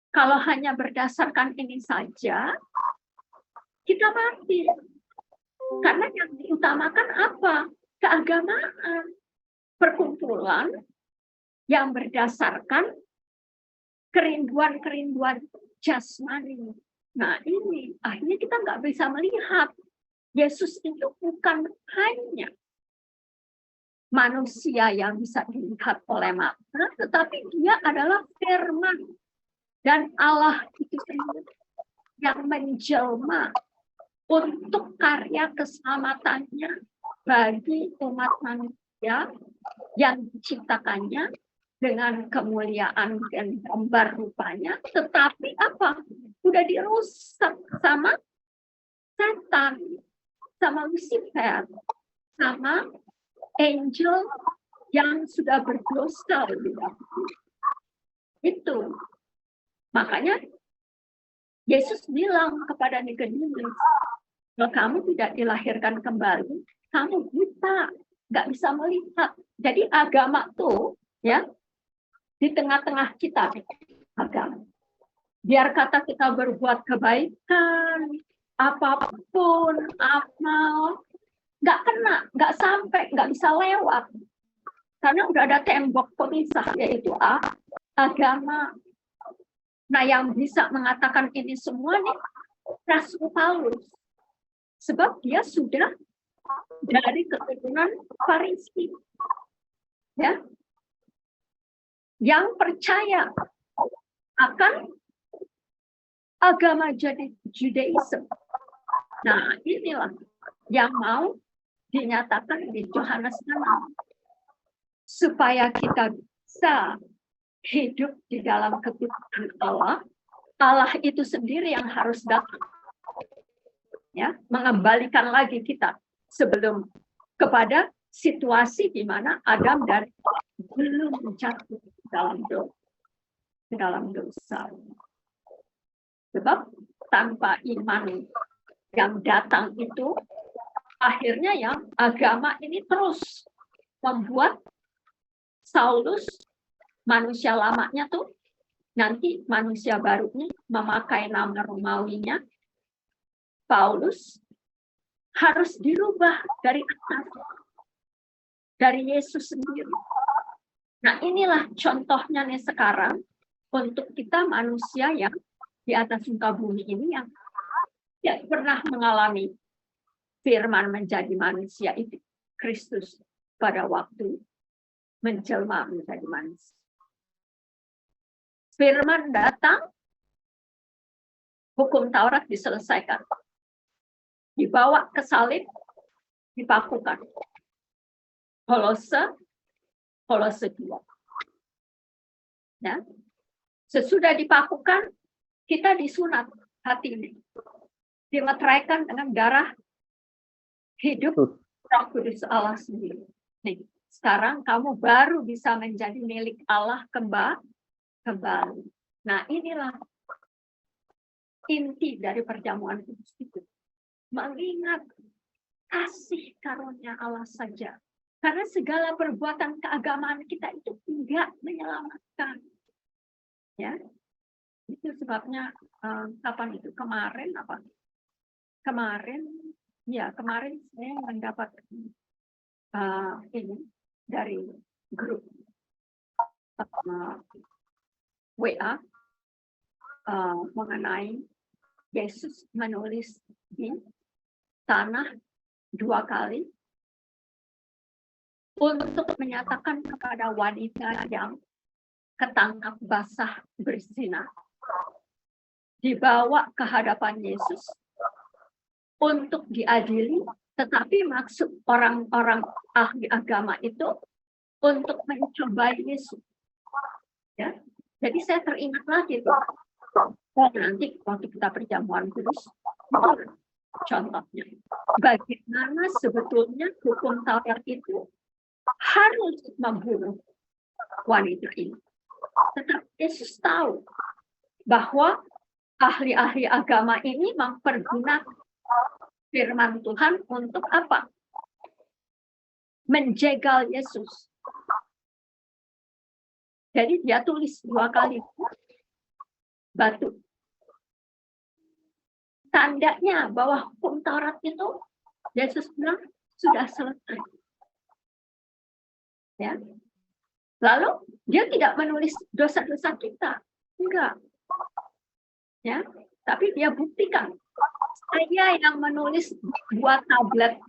Speaker 4: Kalau hanya berdasarkan ini saja, kita mati. Karena yang diutamakan apa? Keagamaan. Perkumpulan yang berdasarkan kerinduan-kerinduan jasmani. Nah ini, akhirnya kita nggak bisa melihat Yesus itu bukan hanya manusia yang bisa dilihat oleh mata, tetapi dia adalah firman. Dan Allah itu sendiri yang menjelma untuk karya keselamatannya bagi umat manusia yang diciptakannya dengan kemuliaan dan gambar rupanya, tetapi apa? Udah dirusak sama setan, sama Lucifer, sama angel yang sudah berdosa. Itu. Makanya Yesus bilang kepada Nikodemus, kalau kamu tidak dilahirkan kembali, kamu buta, nggak bisa melihat. Jadi agama tuh, ya, di tengah-tengah kita, agama. Biar kata kita berbuat kebaikan, apapun, amal, nggak kena, nggak sampai, nggak bisa lewat. Karena udah ada tembok pemisah, yaitu agama. Nah, yang bisa mengatakan ini semua nih, Rasul Paulus. Sebab dia sudah dari keturunan Farisi. Ya. Yang percaya akan agama jadi Judaism. Nah, inilah yang mau dinyatakan di Yohanes 6. Supaya kita bisa hidup di dalam keputusan Allah, Allah itu sendiri yang harus datang. Ya, mengembalikan lagi kita sebelum kepada situasi di mana Adam dan belum jatuh dalam dosa. Sebab tanpa iman yang datang itu, akhirnya yang agama ini terus membuat Saulus, manusia lamanya tuh, nanti manusia barunya memakai nama Romawinya, Paulus, harus dirubah dari atas, dari Yesus sendiri. Nah inilah contohnya nih sekarang, untuk kita manusia yang di atas muka bumi ini yang tidak pernah mengalami firman menjadi manusia itu, Kristus pada waktu menjelma menjadi manusia. Firman datang, hukum Taurat diselesaikan, dibawa ke salib, dipakukan. Kolose 2. Ya. Sesudah dipakukan, kita disunat hati ini, dimeteraikan dengan darah hidup Roh Kudus Allah sendiri. Nih, sekarang kamu baru bisa menjadi milik Allah kembali. Nah, inilah inti dari perjamuan kudus itu. Mengingat kasih karunia Allah saja. Karena segala perbuatan keagamaan kita itu tidak menyelamatkan. Ya. Itu sebabnya kapan itu? Kemarin saya mendapat ini dari grup WA mengenai Yesus menulis di tanah 2 kali untuk menyatakan kepada wanita yang ketangkap basah berzina, dibawa ke hadapan Yesus untuk diadili, tetapi maksud orang-orang ahli agama itu untuk mencobai Yesus. Ya. Jadi saya teringat lagi tuh. Nanti waktu kita perjamuan kudus, itu contohnya. Bagaimana sebetulnya hukum Taurat itu harus membunuh wanita ini. Tetapi Yesus tahu bahwa ahli-ahli agama ini mempergunakan firman Tuhan untuk apa? Menjegal Yesus. Jadi dia tulis 2 kali batu. Tandanya bahwa hukum Taurat itu Yesus bilang sudah selesai. Ya. Lalu dia tidak menulis dosa-dosa kita, enggak. Ya, tapi dia buktikan. Saya yang menulis 2 tablet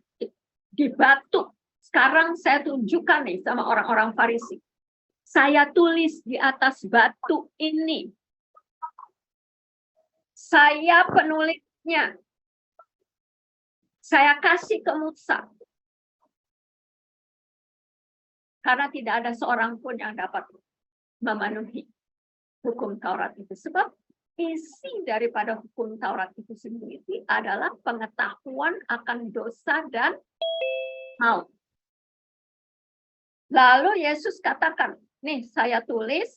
Speaker 4: di batu. Sekarang saya tunjukkan nih sama orang-orang Farisi. Saya tulis di atas batu ini. Saya penulisnya. Saya kasih ke Musa. Karena tidak ada seorang pun yang dapat memenuhi hukum Taurat itu. Sebab isi daripada hukum Taurat itu sendiri adalah pengetahuan akan dosa dan maut. Lalu Yesus katakan, nih saya tulis,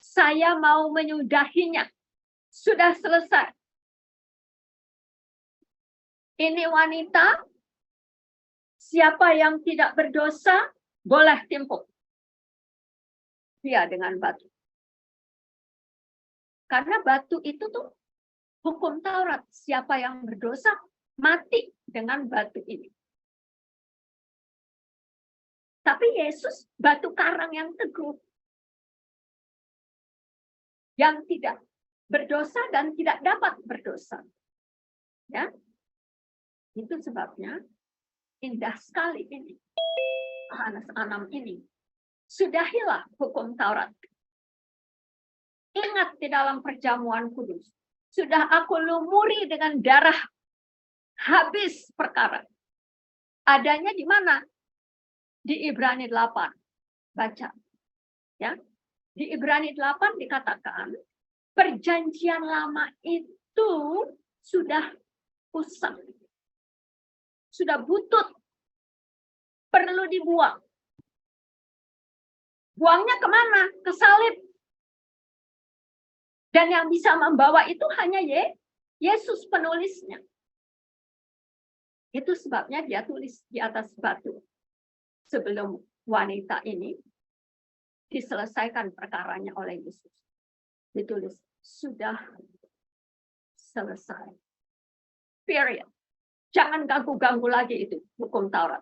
Speaker 4: saya mau menyudahinya. Sudah selesai. Ini wanita, siapa yang tidak berdosa, boleh timpuk dia dengan batu. Karena batu itu tuh hukum Taurat. Siapa yang berdosa, mati dengan batu ini. Tapi Yesus batu karang yang teguh. Yang tidak berdosa dan tidak dapat berdosa. Ya. Itu sebabnya indah sekali ini. Yohanes 6 ini. Sudahilah hukum Taurat. Ingat di dalam perjamuan kudus. Sudah aku lumuri dengan darah. Habis perkara. Adanya di mana? Di Ibrani 8. Baca. Ya. Di Ibrani 8 dikatakan, perjanjian lama itu sudah usang. Sudah butut. Perlu dibuang. Buangnya kemana? Ke salib. Dan yang bisa membawa itu hanya Yesus penulisnya. Itu sebabnya dia tulis di atas batu. Sebelum wanita ini diselesaikan perkaranya oleh Yesus. Ditulis, sudah selesai. Period. Jangan ganggu-ganggu lagi itu hukum Taurat.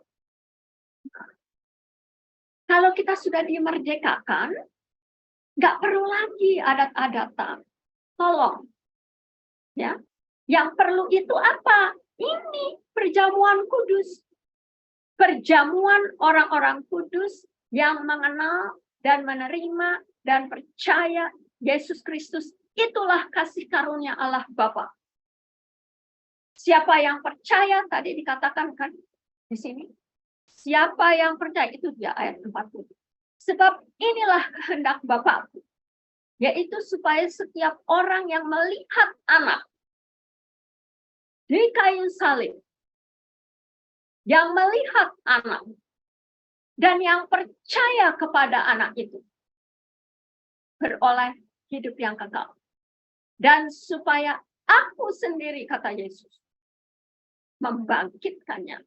Speaker 4: Kalau kita sudah dimerdekakan, nggak perlu lagi adat-adatan. Tolong. Ya. Yang perlu itu apa? Ini perjamuan kudus. Perjamuan orang-orang kudus yang mengenal dan menerima dan percaya Yesus Kristus. Itulah kasih karunia Allah Bapa. Siapa yang percaya, tadi dikatakan kan di sini. Siapa yang percaya, itu dia ayat 40. Sebab inilah kehendak Bapakku, yaitu supaya setiap orang yang melihat anak di kayu salib, yang melihat anak, dan yang percaya kepada anak itu, beroleh hidup yang kekal. Dan supaya aku sendiri, kata Yesus, membangkitkannya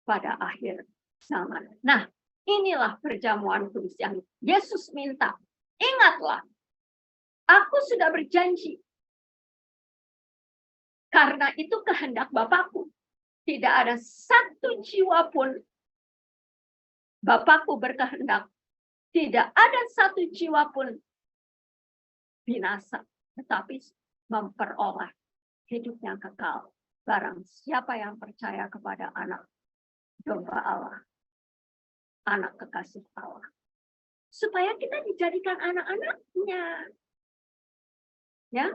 Speaker 4: pada akhir zaman. Nah, inilah perjamuan kudus yang Yesus minta. Ingatlah, aku sudah berjanji. Karena itu kehendak Bapakku. Tidak ada satu jiwa pun Bapakku berkehendak. Tidak ada satu jiwa pun binasa. Tetapi memperoleh hidup yang kekal. Barang siapa yang percaya kepada anak domba Allah. Anak kekasih Allah. Supaya kita dijadikan anak-anaknya. Ya,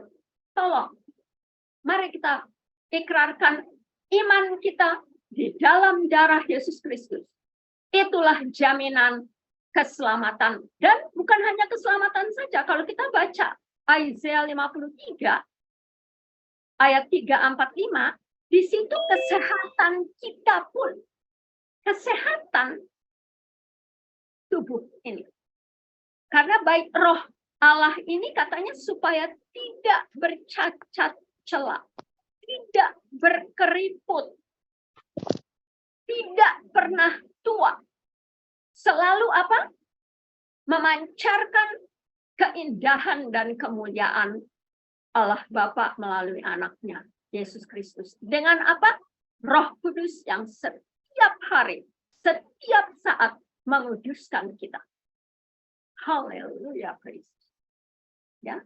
Speaker 4: tolong. Mari kita ikrarkan iman kita di dalam darah Yesus Kristus. Itulah jaminan keselamatan. Dan bukan hanya keselamatan saja. Kalau kita baca Yesaya 53, ayat 3-4-5, di situ kesehatan kita pun. Kesehatan tubuh ini. Karena baik roh Allah ini katanya supaya tidak bercacat celah, tidak berkeriput, tidak pernah tua. Selalu apa? Memancarkan keindahan dan kemuliaan Allah Bapa melalui anaknya, Yesus Kristus. Dengan apa? Roh Kudus yang setiap hari, setiap saat menguduskan kita. Haleluya, praise. Ya.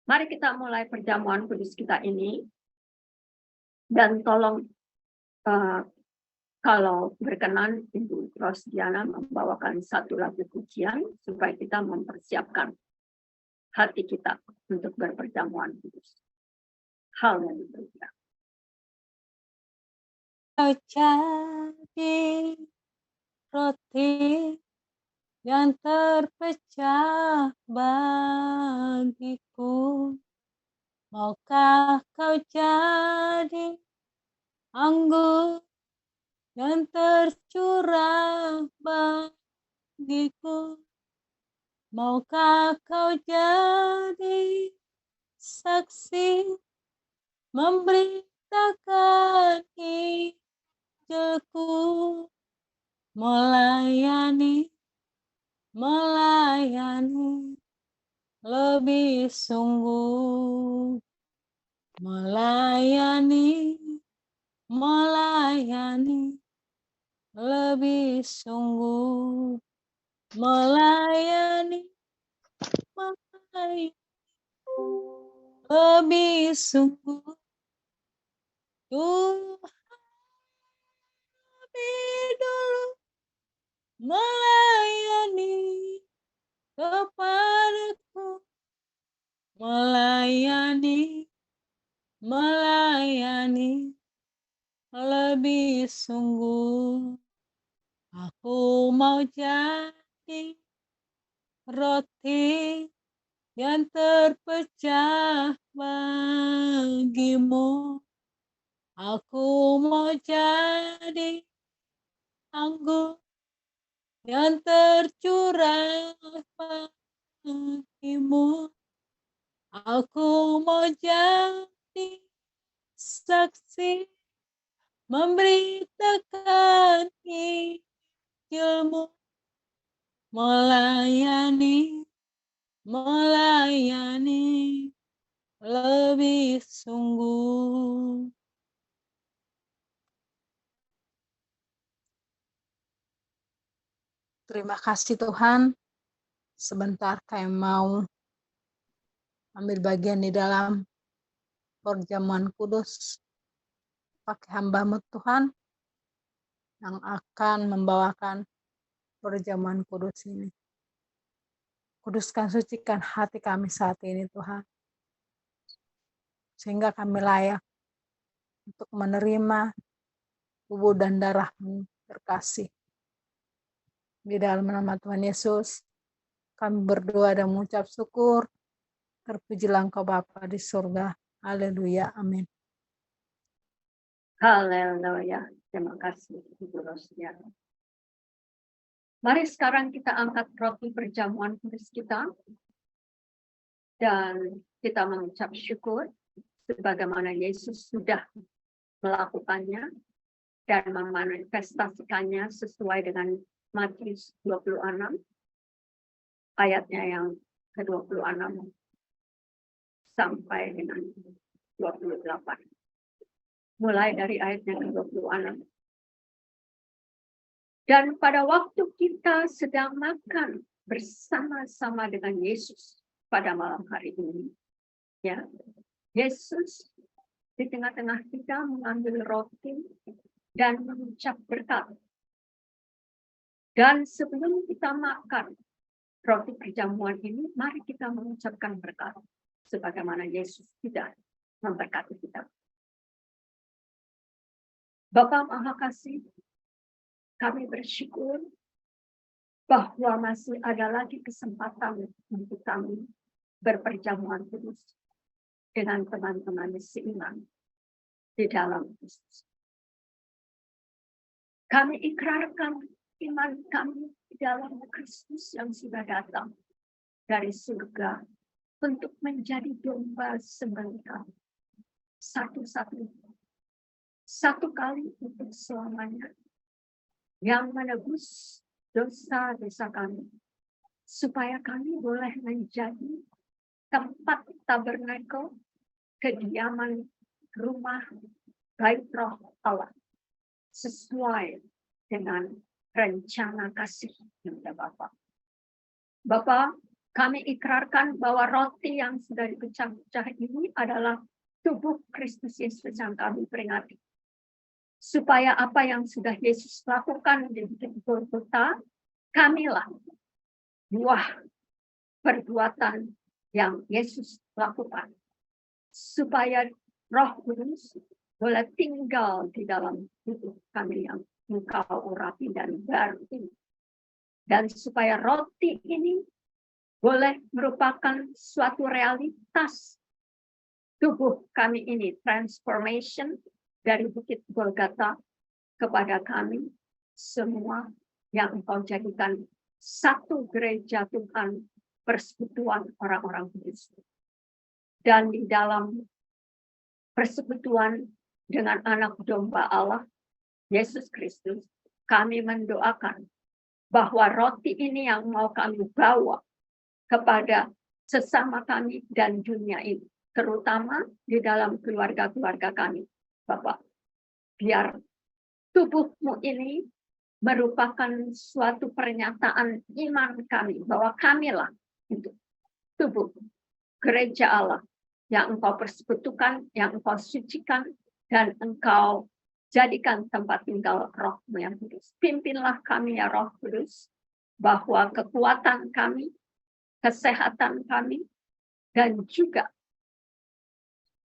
Speaker 4: Mari kita mulai perjamuan kudus kita ini. Dan tolong kalau berkenan Ibu Rosdiana membawakan satu lagu pujian supaya kita mempersiapkan hati kita untuk berperjamuan kudus. Haleluya.
Speaker 2: Kau jadi roti yang terpecah bagiku. Maukah kau jadi anggur yang tercurah bagiku? Maukah kau jadi saksi memberitakan Injilku, melayani lebih sungguh, melayani lebih sungguh, melayani lebih sungguh. Tuhan lebih dulu melayani kepadaku, melayani lebih sungguh. Aku mau jadi roti yang terpecah bagimu. Aku mau jadi anggur yang tercurah bagimu. Aku mau jadi saksi memberitakan Injilmu, melayani lebih sungguh. Terima kasih Tuhan. Sebentar kami mau ambil bagian di dalam perjamuan kudus. Pakai hamba-Mu Tuhan yang akan membawakan perjamuan kudus ini. Kuduskan, sucikan hati kami saat ini Tuhan. Sehingga kami layak untuk menerima tubuh dan darah-Mu terkasih. Di dalam nama Tuhan Yesus, kami berdoa dan mengucap syukur. Terpujilah Engkau Bapa di surga. Haleluya. Amin.
Speaker 4: Haleluya. Terima kasih Ibu Rosdiana. Mari sekarang kita angkat roti perjamuan kudus kita. Dan kita mengucap syukur sebagaimana Yesus sudah melakukannya dan memanifestasikannya sesuai dengan Matius 26 ayatnya yang ke-26 sampai dengan 28. Mulai dari ayatnya ke-26. Dan pada waktu kita sedang makan bersama-sama dengan Yesus pada malam hari ini, ya, Yesus di tengah-tengah kita mengambil roti dan mengucap berkat. Dan sebelum kita makan roti perjamuan ini, mari kita mengucapkan berkat sebagaimana Yesus sudah memberkati kita. Bapa Maha Kasih, kami bersyukur bahwa masih ada lagi kesempatan untuk kami berperjamuan kudus dengan teman-teman seiman di dalam Kristus. Kami ikrarkan iman kami di dalam Kristus yang sudah datang dari surga untuk menjadi domba sembelih kami. Satu-satunya satu kali untuk selamanya, yang menebus dosa-dosa kami, supaya kami boleh menjadi tempat tabernakel, kediaman rumah bait roh Allah, sesuai dengan rencana kasih yang ada Bapa. Bapa, kami ikrarkan bahwa roti yang sudah dipecah-pecah ini adalah tubuh Kristus Yesus yang kami peringati. Supaya apa yang sudah Yesus lakukan di Bukit Golgota, kamilah buah perbuatan yang Yesus lakukan. Supaya Roh Kudus boleh tinggal di dalam hidup kami yang Engkau urapi dan baru ini. Dan supaya roti ini boleh merupakan suatu realitas tubuh kami ini, transformation dari Bukit Golgota kepada kami semua yang Engkau jadikan satu gereja Tuhan, persekutuan orang-orang kudus. Dan di dalam persekutuan dengan anak domba Allah, Yesus Kristus, kami mendoakan bahwa roti ini yang mau kami bawa kepada sesama kami dan dunia ini, terutama di dalam keluarga-keluarga kami. Bapak, biar tubuhmu ini merupakan suatu pernyataan iman kami, bahwa kamilah itu tubuh gereja Allah yang Engkau persekutukan, yang Engkau sucikan, dan Engkau jadikan tempat tinggal Roh-Mu yang kudus. Pimpinlah kami ya Roh Kudus, bahwa kekuatan kami, kesehatan kami, dan juga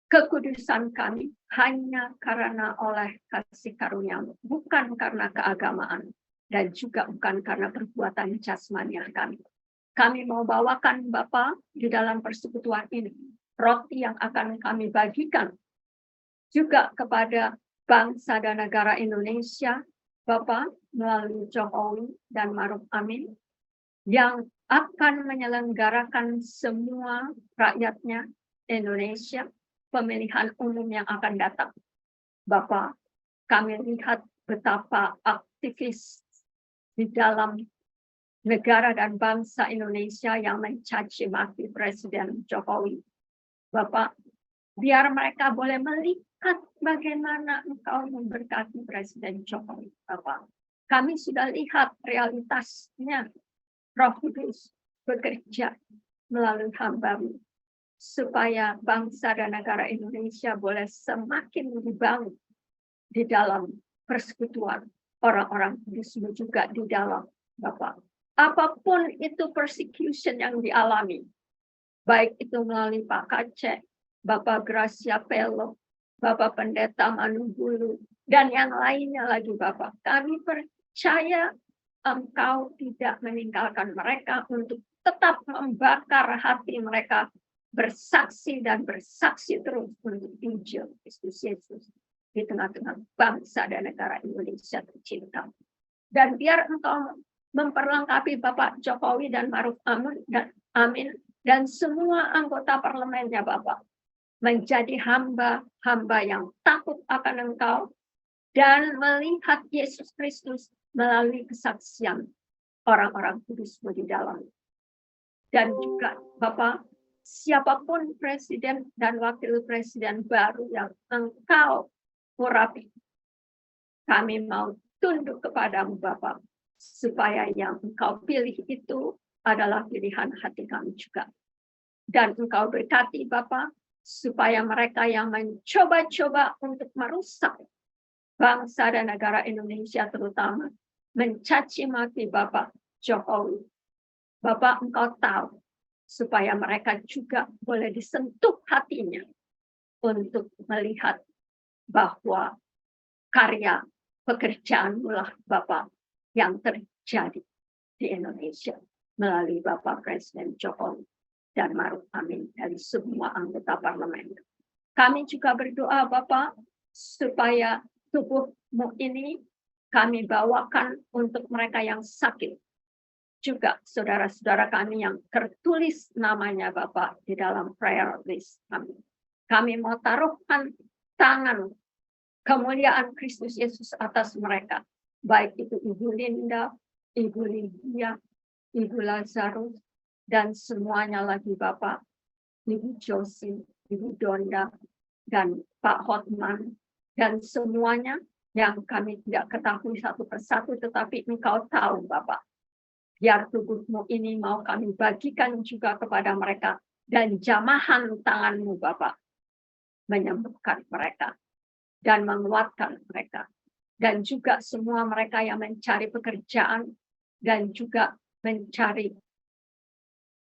Speaker 4: kekudusan kami hanya karena oleh kasih karunia-Mu, bukan karena keagamaan, dan juga bukan karena perbuatan jasmani kami. Kami mau bawakan Bapa di dalam persekutuan ini, roti yang akan kami bagikan juga kepada bangsa dan negara Indonesia, Bapa, melalui Jokowi dan Maruf Amin, yang akan menyelenggarakan semua rakyatnya Indonesia, pemilihan umum yang akan datang. Bapak, kami lihat betapa aktivis di dalam negara dan bangsa Indonesia yang mencaci maki Presiden Jokowi. Bapak, biar mereka boleh melihat bagaimana Engkau memberkati Presiden Jokowi. Bapak, kami sudah lihat realitasnya. Roh Kudus bekerja melalui hamba-Mu, supaya bangsa dan negara Indonesia boleh semakin dibangun di dalam persekutuan orang-orang kudus-Mu juga di dalam Bapak. Apapun itu persecution yang dialami, baik itu melalui Pak Kacek, Bapak Gracia Pelo, Bapak Pendeta Manubulu, dan yang lainnya lagi Bapak. Kami percaya Engkau tidak meninggalkan mereka untuk tetap membakar hati mereka bersaksi dan bersaksi terus untuk Injil Kristus Yesus di tengah-tengah bangsa dan negara Indonesia tercinta. Dan biar Engkau memperlengkapi Bapak Jokowi dan Maruf Amin dan semua anggota parlemennya Bapak menjadi hamba-hamba yang takut akan Engkau dan melihat Yesus Kristus melalui kesaksian orang-orang kudus-Mu di dalam. Dan juga Bapak, siapapun presiden dan wakil presiden baru yang Engkau urapi, kami mau tunduk kepadamu Bapak, supaya yang Engkau pilih itu adalah pilihan hati kami juga. Dan Engkau berkati Bapak, supaya mereka yang mencoba-coba untuk merusak bangsa dan negara Indonesia terutama, mencaci maki Bapak Jokowi. Bapak, Engkau tahu, supaya mereka juga boleh disentuh hatinya untuk melihat bahwa karya pekerjaan-Mu lah Bapak yang terjadi di Indonesia melalui Bapak Presiden Jokowi dan Maruf Amin dan semua anggota parlemen. Kami juga berdoa Bapak supaya tubuh-Mu ini kami bawakan untuk mereka yang sakit. Juga saudara-saudara kami yang tertulis namanya Bapak di dalam prayer list kami. Kami mau taruhkan tangan kemuliaan Kristus Yesus atas mereka. Baik itu Ibu Linda, Ibu Lydia, Ibu Lazarus, dan semuanya lagi Bapak, Ibu Josie, Ibu Donda, dan Pak Hotman, dan semuanya yang kami tidak ketahui satu persatu, tetapi Engkau tahu Bapak. Biar tubuhmu ini mau kami bagikan juga kepada mereka, dan jamahan tanganmu Bapak, menyembuhkan mereka, dan menguatkan mereka. Dan juga semua mereka yang mencari pekerjaan, dan juga mencari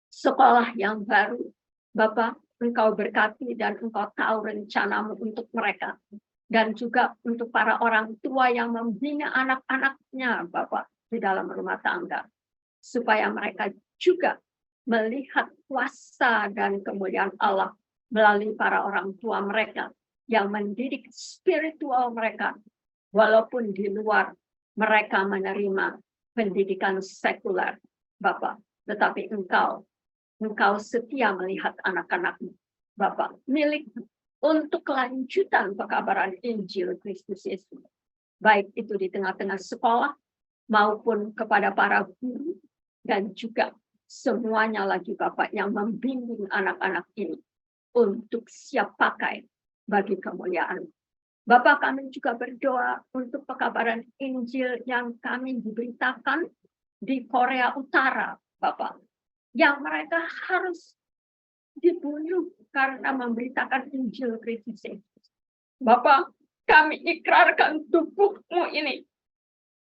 Speaker 4: sekolah yang baru. Bapak, Engkau berkati dan Engkau tahu rencanamu untuk mereka. Dan juga untuk para orang tua yang membina anak-anaknya, Bapak, di dalam rumah tangga. Supaya mereka juga melihat kuasa dan kemuliaan Allah melalui para orang tua mereka yang mendidik spiritual mereka, walaupun di luar mereka menerima pendidikan sekuler, Bapak. Tetapi Engkau setia melihat anak-anakmu, Bapak, milik untuk kelanjutan pekabaran Injil Kristus Yesus. Baik itu di tengah-tengah sekolah, maupun kepada para guru, dan juga semuanya lagi Bapak yang membimbing anak-anak ini untuk siap pakai bagi kemuliaan. Bapak, kami juga berdoa untuk pekabaran Injil yang kami diberitakan di Korea Utara, Bapak, yang mereka harus dibunuh karena memberitakan Injil Kristus Yesus. Bapak, kami ikrarkan tubuhmu ini,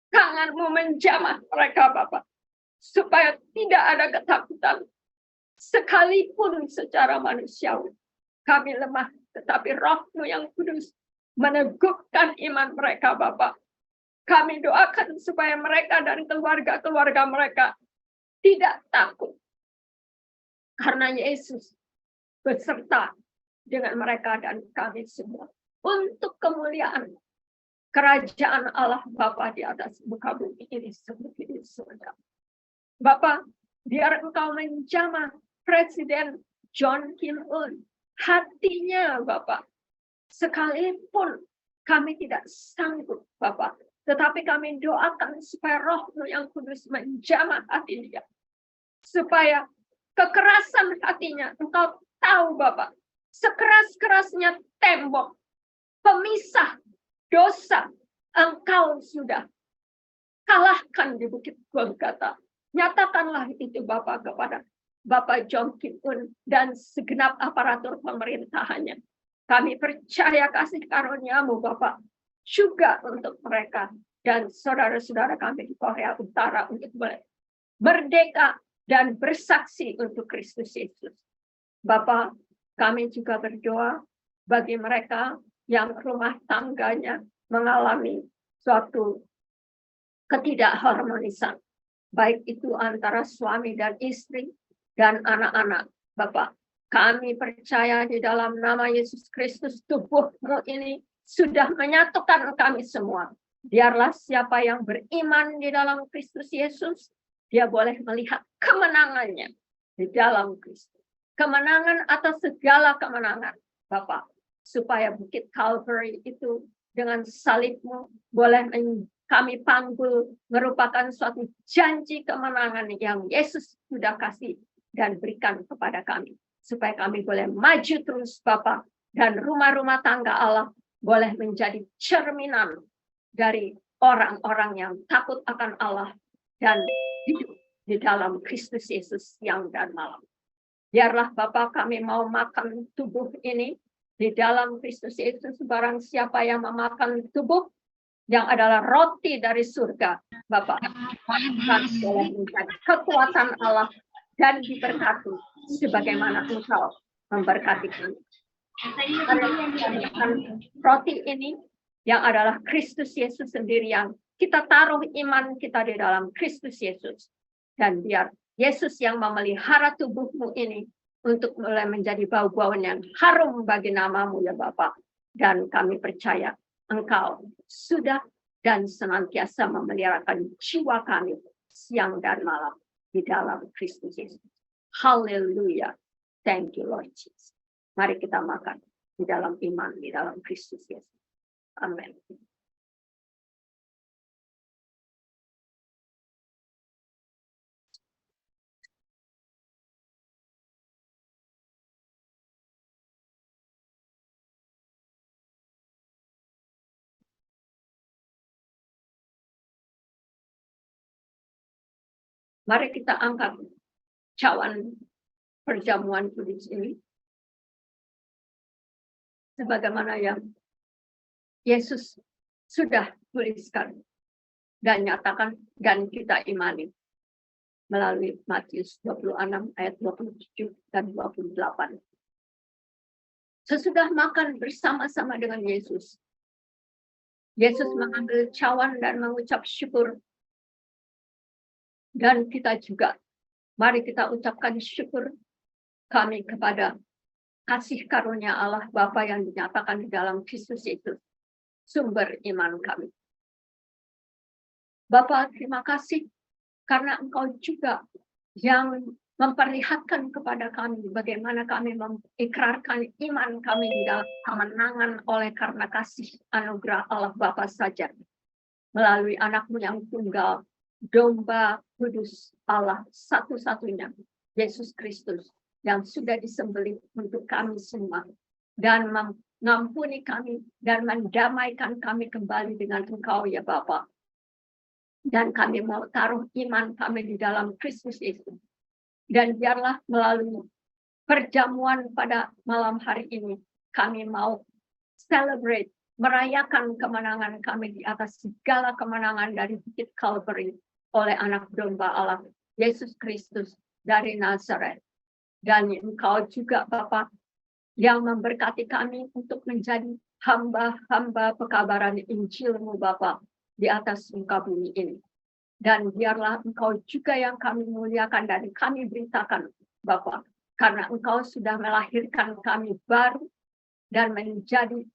Speaker 4: tanganmu menjamah mereka, Bapak, supaya tidak ada ketakutan. Sekalipun secara manusiawi kami lemah, tetapi Roh-Mu yang kudus meneguhkan iman mereka, Bapak. Kami doakan supaya mereka dan keluarga-keluarga mereka tidak takut. Karena Yesus beserta dengan mereka dan kami semua. Untuk kemuliaan kerajaan Allah Bapa di atas muka bumi ini seperti di surga. Bapak, biar Engkau menjamah Presiden John Kim-un. Hatinya, Bapak, sekalipun kami tidak sanggup, Bapak, tetapi kami doakan supaya Roh-Mu yang kudus menjamah hati dia. Supaya kekerasan hatinya, Engkau tahu, Bapak, sekeras-kerasnya tembok, pemisah dosa, Engkau sudah kalahkan di Bukit Golgota. Nyatakanlah itu Bapak kepada Bapak John Kim-un dan segenap aparatur pemerintahannya. Kami percaya kasih karunia-Mu Bapak juga untuk mereka dan saudara-saudara kami di Korea Utara untuk merdeka dan bersaksi untuk Kristus Yesus. Bapak, kami juga berdoa bagi mereka yang rumah tangganya mengalami suatu ketidakharmonisan, baik itu antara suami dan istri dan anak-anak. Bapak, kami percaya di dalam nama Yesus Kristus, tubuh-Mu ini sudah menyatukan kami semua. Biarlah siapa yang beriman di dalam Kristus Yesus, dia boleh melihat kemenangannya di dalam Kristus. Kemenangan atas segala kemenangan, Bapak. Supaya Bukit Calvary itu dengan salib-Mu boleh kami panggul merupakan suatu janji kemenangan yang Yesus sudah kasih dan berikan kepada kami. Supaya kami boleh maju terus, Bapak. Dan rumah-rumah tangga Allah boleh menjadi cerminan dari orang-orang yang takut akan Allah dan hidup di dalam Kristus Yesus siang dan malam. Biarlah Bapak kami mau makan tubuh ini di dalam Kristus Yesus. Barang siapa yang memakan tubuh yang adalah roti dari surga, Bapak, kami boleh menjadi kekuatan Allah dan diberkati sebagaimana Engkau memberkati kami. Roti ini yang adalah Kristus Yesus sendiri, yang kita taruh iman kita di dalam Kristus Yesus. Dan biar Yesus yang memelihara tubuh-Mu ini untuk mulai menjadi bau-bauan yang harum bagi nama-Mu ya Bapak. Dan kami percaya Engkau sudah dan senantiasa memeliharakan jiwa kami siang dan malam di dalam Kristus Yesus. Haleluya. Thank you Lord Jesus. Mari kita makan di dalam iman, di dalam Kristus Yesus. Amin. Mari kita angkat cawan perjamuan kudus ini sebagaimana yang Yesus sudah tuliskan dan nyatakan dan kita imani melalui Matius 26 ayat 27 dan 28. Sesudah makan bersama-sama dengan Yesus, Yesus mengambil cawan dan mengucap syukur. Dan kita juga, mari kita ucapkan syukur kami kepada kasih karunia Allah Bapa yang dinyatakan di dalam Kristus Yesus, sumber iman kami. Bapa, terima kasih karena Engkau juga yang memperlihatkan kepada kami bagaimana kami mengikrarkan iman kami di dalam kemenangan oleh karena kasih anugerah Allah Bapa saja. Melalui anakmu yang tunggal, domba kudus Allah satu-satunya, Yesus Kristus, yang sudah disembelih untuk kami semua, dan mengampuni kami, dan mendamaikan kami kembali dengan Engkau ya Bapa. Dan kami mau taruh iman kami di dalam Kristus Yesus. Dan biarlah melalui perjamuan pada malam hari ini, kami mau celebrate, merayakan kemenangan kami di atas segala kemenangan dari Bukit Calvary oleh anak domba Allah, Yesus Kristus dari Nazaret. Dan Engkau juga Bapa yang memberkati kami untuk menjadi hamba-hamba pekabaran Injil-Mu Bapa di atas muka bumi ini. Dan biarlah Engkau juga yang kami muliakan dan kami beritakan Bapa, karena Engkau sudah melahirkan kami baru dan menjadi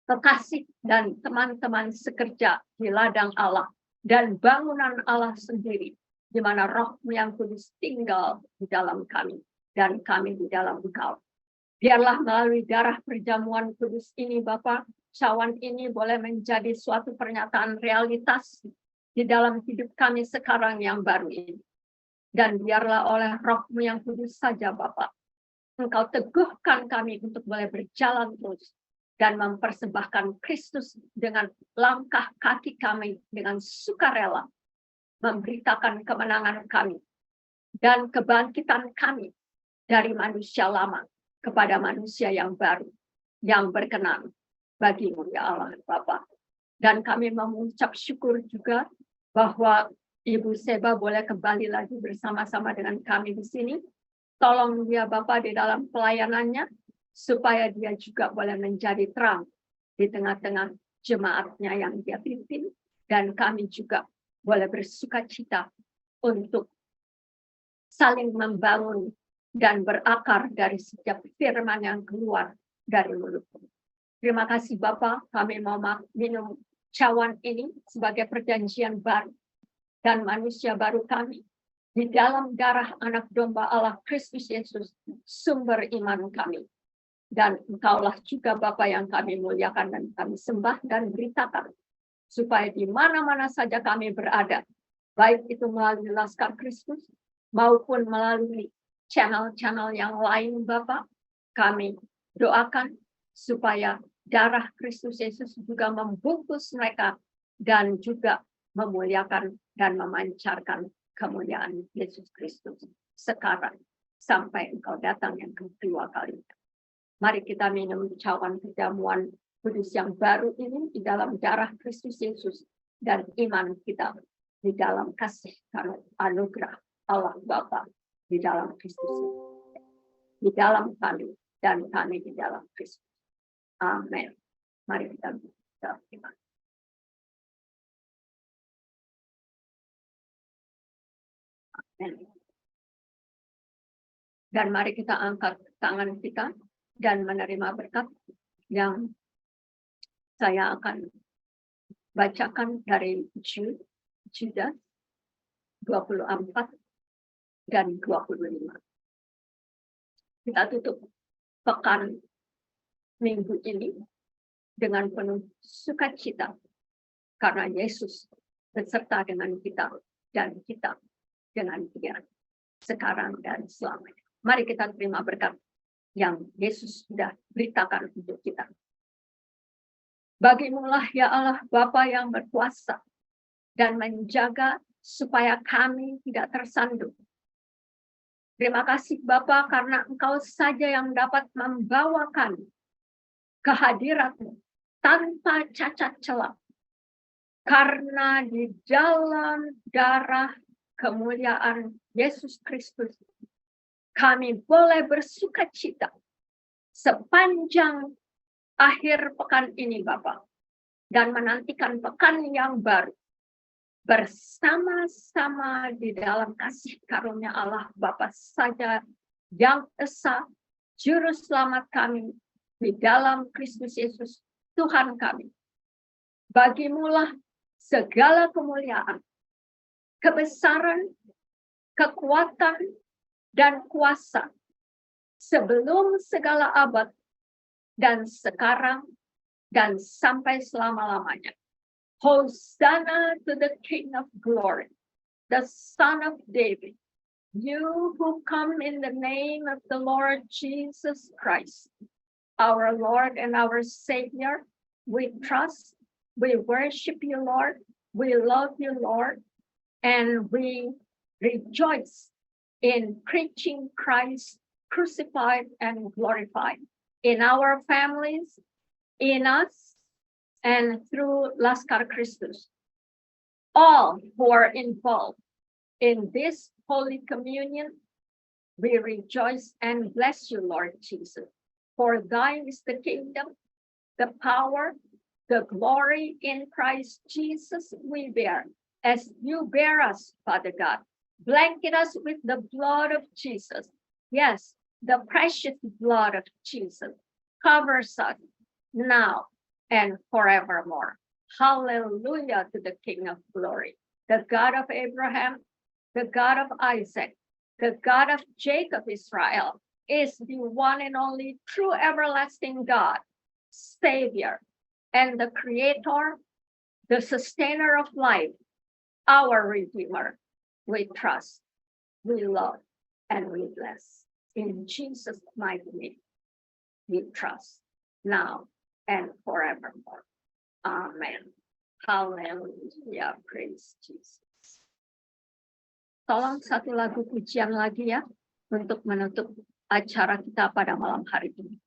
Speaker 4: kekasih dan teman-teman sekerja di ladang Allah dan bangunan Allah sendiri, di mana Roh-Mu yang kudus tinggal di dalam kami dan kami di dalam Engkau. Biarlah melalui darah perjamuan kudus ini Bapa, cawan ini boleh menjadi suatu pernyataan realitas di dalam hidup kami sekarang yang baru ini. Dan biarlah oleh Roh-Mu yang kudus saja Bapa, Engkau teguhkan kami untuk boleh berjalan terus dan mempersembahkan Kristus dengan langkah kaki kami dengan sukarela, memberitakan kemenangan kami dan kebangkitan kami dari manusia lama kepada manusia yang baru, yang berkenan bagi-Mu ya Allah Bapa. Dan kami mengucap syukur juga bahwa Ibu Seba boleh kembali lagi bersama-sama dengan kami di sini. Tolong dia Bapa di dalam pelayanannya, supaya dia juga boleh menjadi terang di tengah-tengah jemaatnya yang dia pimpin, dan kami juga boleh bersukacita untuk saling membangun dan berakar dari setiap firman yang keluar dari mulut-Mu. Terima kasih Bapa, kami mau minum cawan ini sebagai perjanjian baru dan manusia baru kami di dalam darah anak domba Allah Kristus Yesus, sumber iman kami. Dan Engkaulah juga Bapa yang kami muliakan dan kami sembah dan beritakan, supaya di mana-mana saja kami berada, baik itu melalui Laskar Kristus maupun melalui channel-channel yang lain Bapa, kami doakan supaya darah Kristus Yesus juga membungkus mereka dan juga memuliakan dan memancarkan kemuliaan Yesus Kristus sekarang sampai Engkau datang yang kedua kalinya. Mari kita minum cawan perjamuan kudus yang baru ini di dalam darah Kristus Yesus dan iman kita di dalam kasih anugerah Allah Bapa di dalam Kristus, di dalam kami dan kami di dalam Kristus. Amin. Mari kita berdoa. Amin. Dan mari kita angkat tangan kita dan menerima berkat yang saya akan bacakan dari Judas 24 dan 25. Kita tutup pekan minggu ini dengan penuh sukacita karena Yesus beserta dengan kita dan kita dengan Dia sekarang dan selamanya. Mari kita terima berkat yang Yesus sudah beritakan untuk kita. Bagimulah ya Allah Bapa yang berkuasa dan menjaga supaya kami tidak tersandung. Terima kasih Bapa karena Engkau saja yang dapat membawakan kehadirat-Mu tanpa cacat celah. Karena di dalam darah kemuliaan Yesus Kristus, kami boleh bersukacita sepanjang akhir pekan ini, Bapak, dan menantikan pekan yang baru bersama-sama di dalam kasih karunia Allah Bapa saja yang esa, Juru Selamat kami di dalam Kristus Yesus, Tuhan kami. Bagimulah segala kemuliaan, kebesaran, kekuatan, dan kuasa sebelum segala abad dan sekarang dan sampai selama-lamanya. Hosanna to the King of Glory, the Son of David, you who come in the name of the Lord Jesus Christ, our Lord and our Savior. We trust, we worship you, Lord, we love you, Lord, and we rejoice in preaching Christ crucified and glorified in our families, in us, and through Laskar Christus. All who are involved in this Holy Communion, we rejoice and bless you, Lord Jesus. For thine is the kingdom, the power, the glory in Christ Jesus we bear, as you bear us, Father God. Blanket us with the blood of Jesus. Yes, the precious blood of Jesus covers us now and forevermore. Hallelujah to the King of Glory, the God of Abraham, the God of Isaac, the God of Jacob Israel, is the one and only true everlasting God, Savior, and the Creator, the Sustainer of life, our Redeemer. We trust, we love, and we bless. In Jesus' mighty name, we trust now and forevermore. Amen. Hallelujah. Praise Jesus. Tolong satu lagu pujian lagi ya untuk menutup acara kita pada malam hari ini.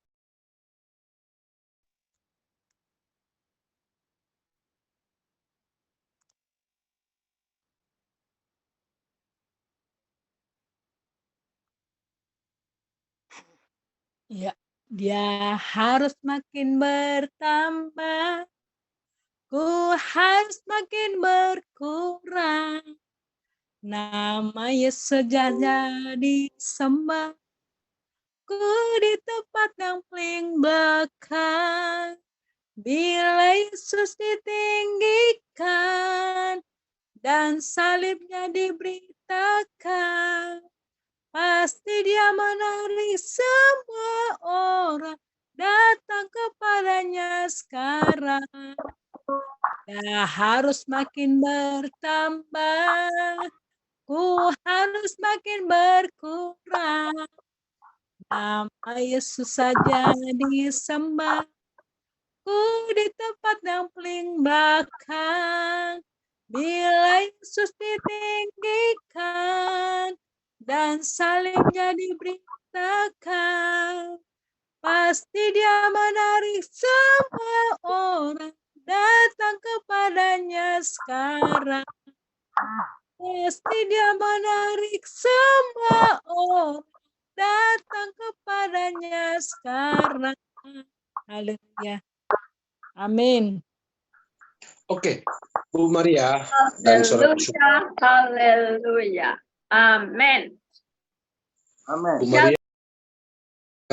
Speaker 2: Ya, dia harus makin bertambah, ku harus makin berkurang. Nama Yesus jadi sembah, ku di tempat yang paling belakang. Bila Yesus ditinggikan dan salibnya diberitakan, pasti dia menarik semua orang datang kepadanya sekarang. Dia harus makin bertambah, ku harus makin berkurang. Nama Yesus saja disembah, ku di tempat yang paling belakang. Bila Yesus ditinggikan dan salibnya diberitakan, pasti dia menarik semua orang datang kepadanya sekarang. Pasti dia menarik semua orang datang kepadanya sekarang. Haleluya. Amin.
Speaker 6: Oke, Bu Maria dan Saudara
Speaker 4: Haleluya. Haleluya. Amin.
Speaker 7: Amin.
Speaker 6: Bu Maria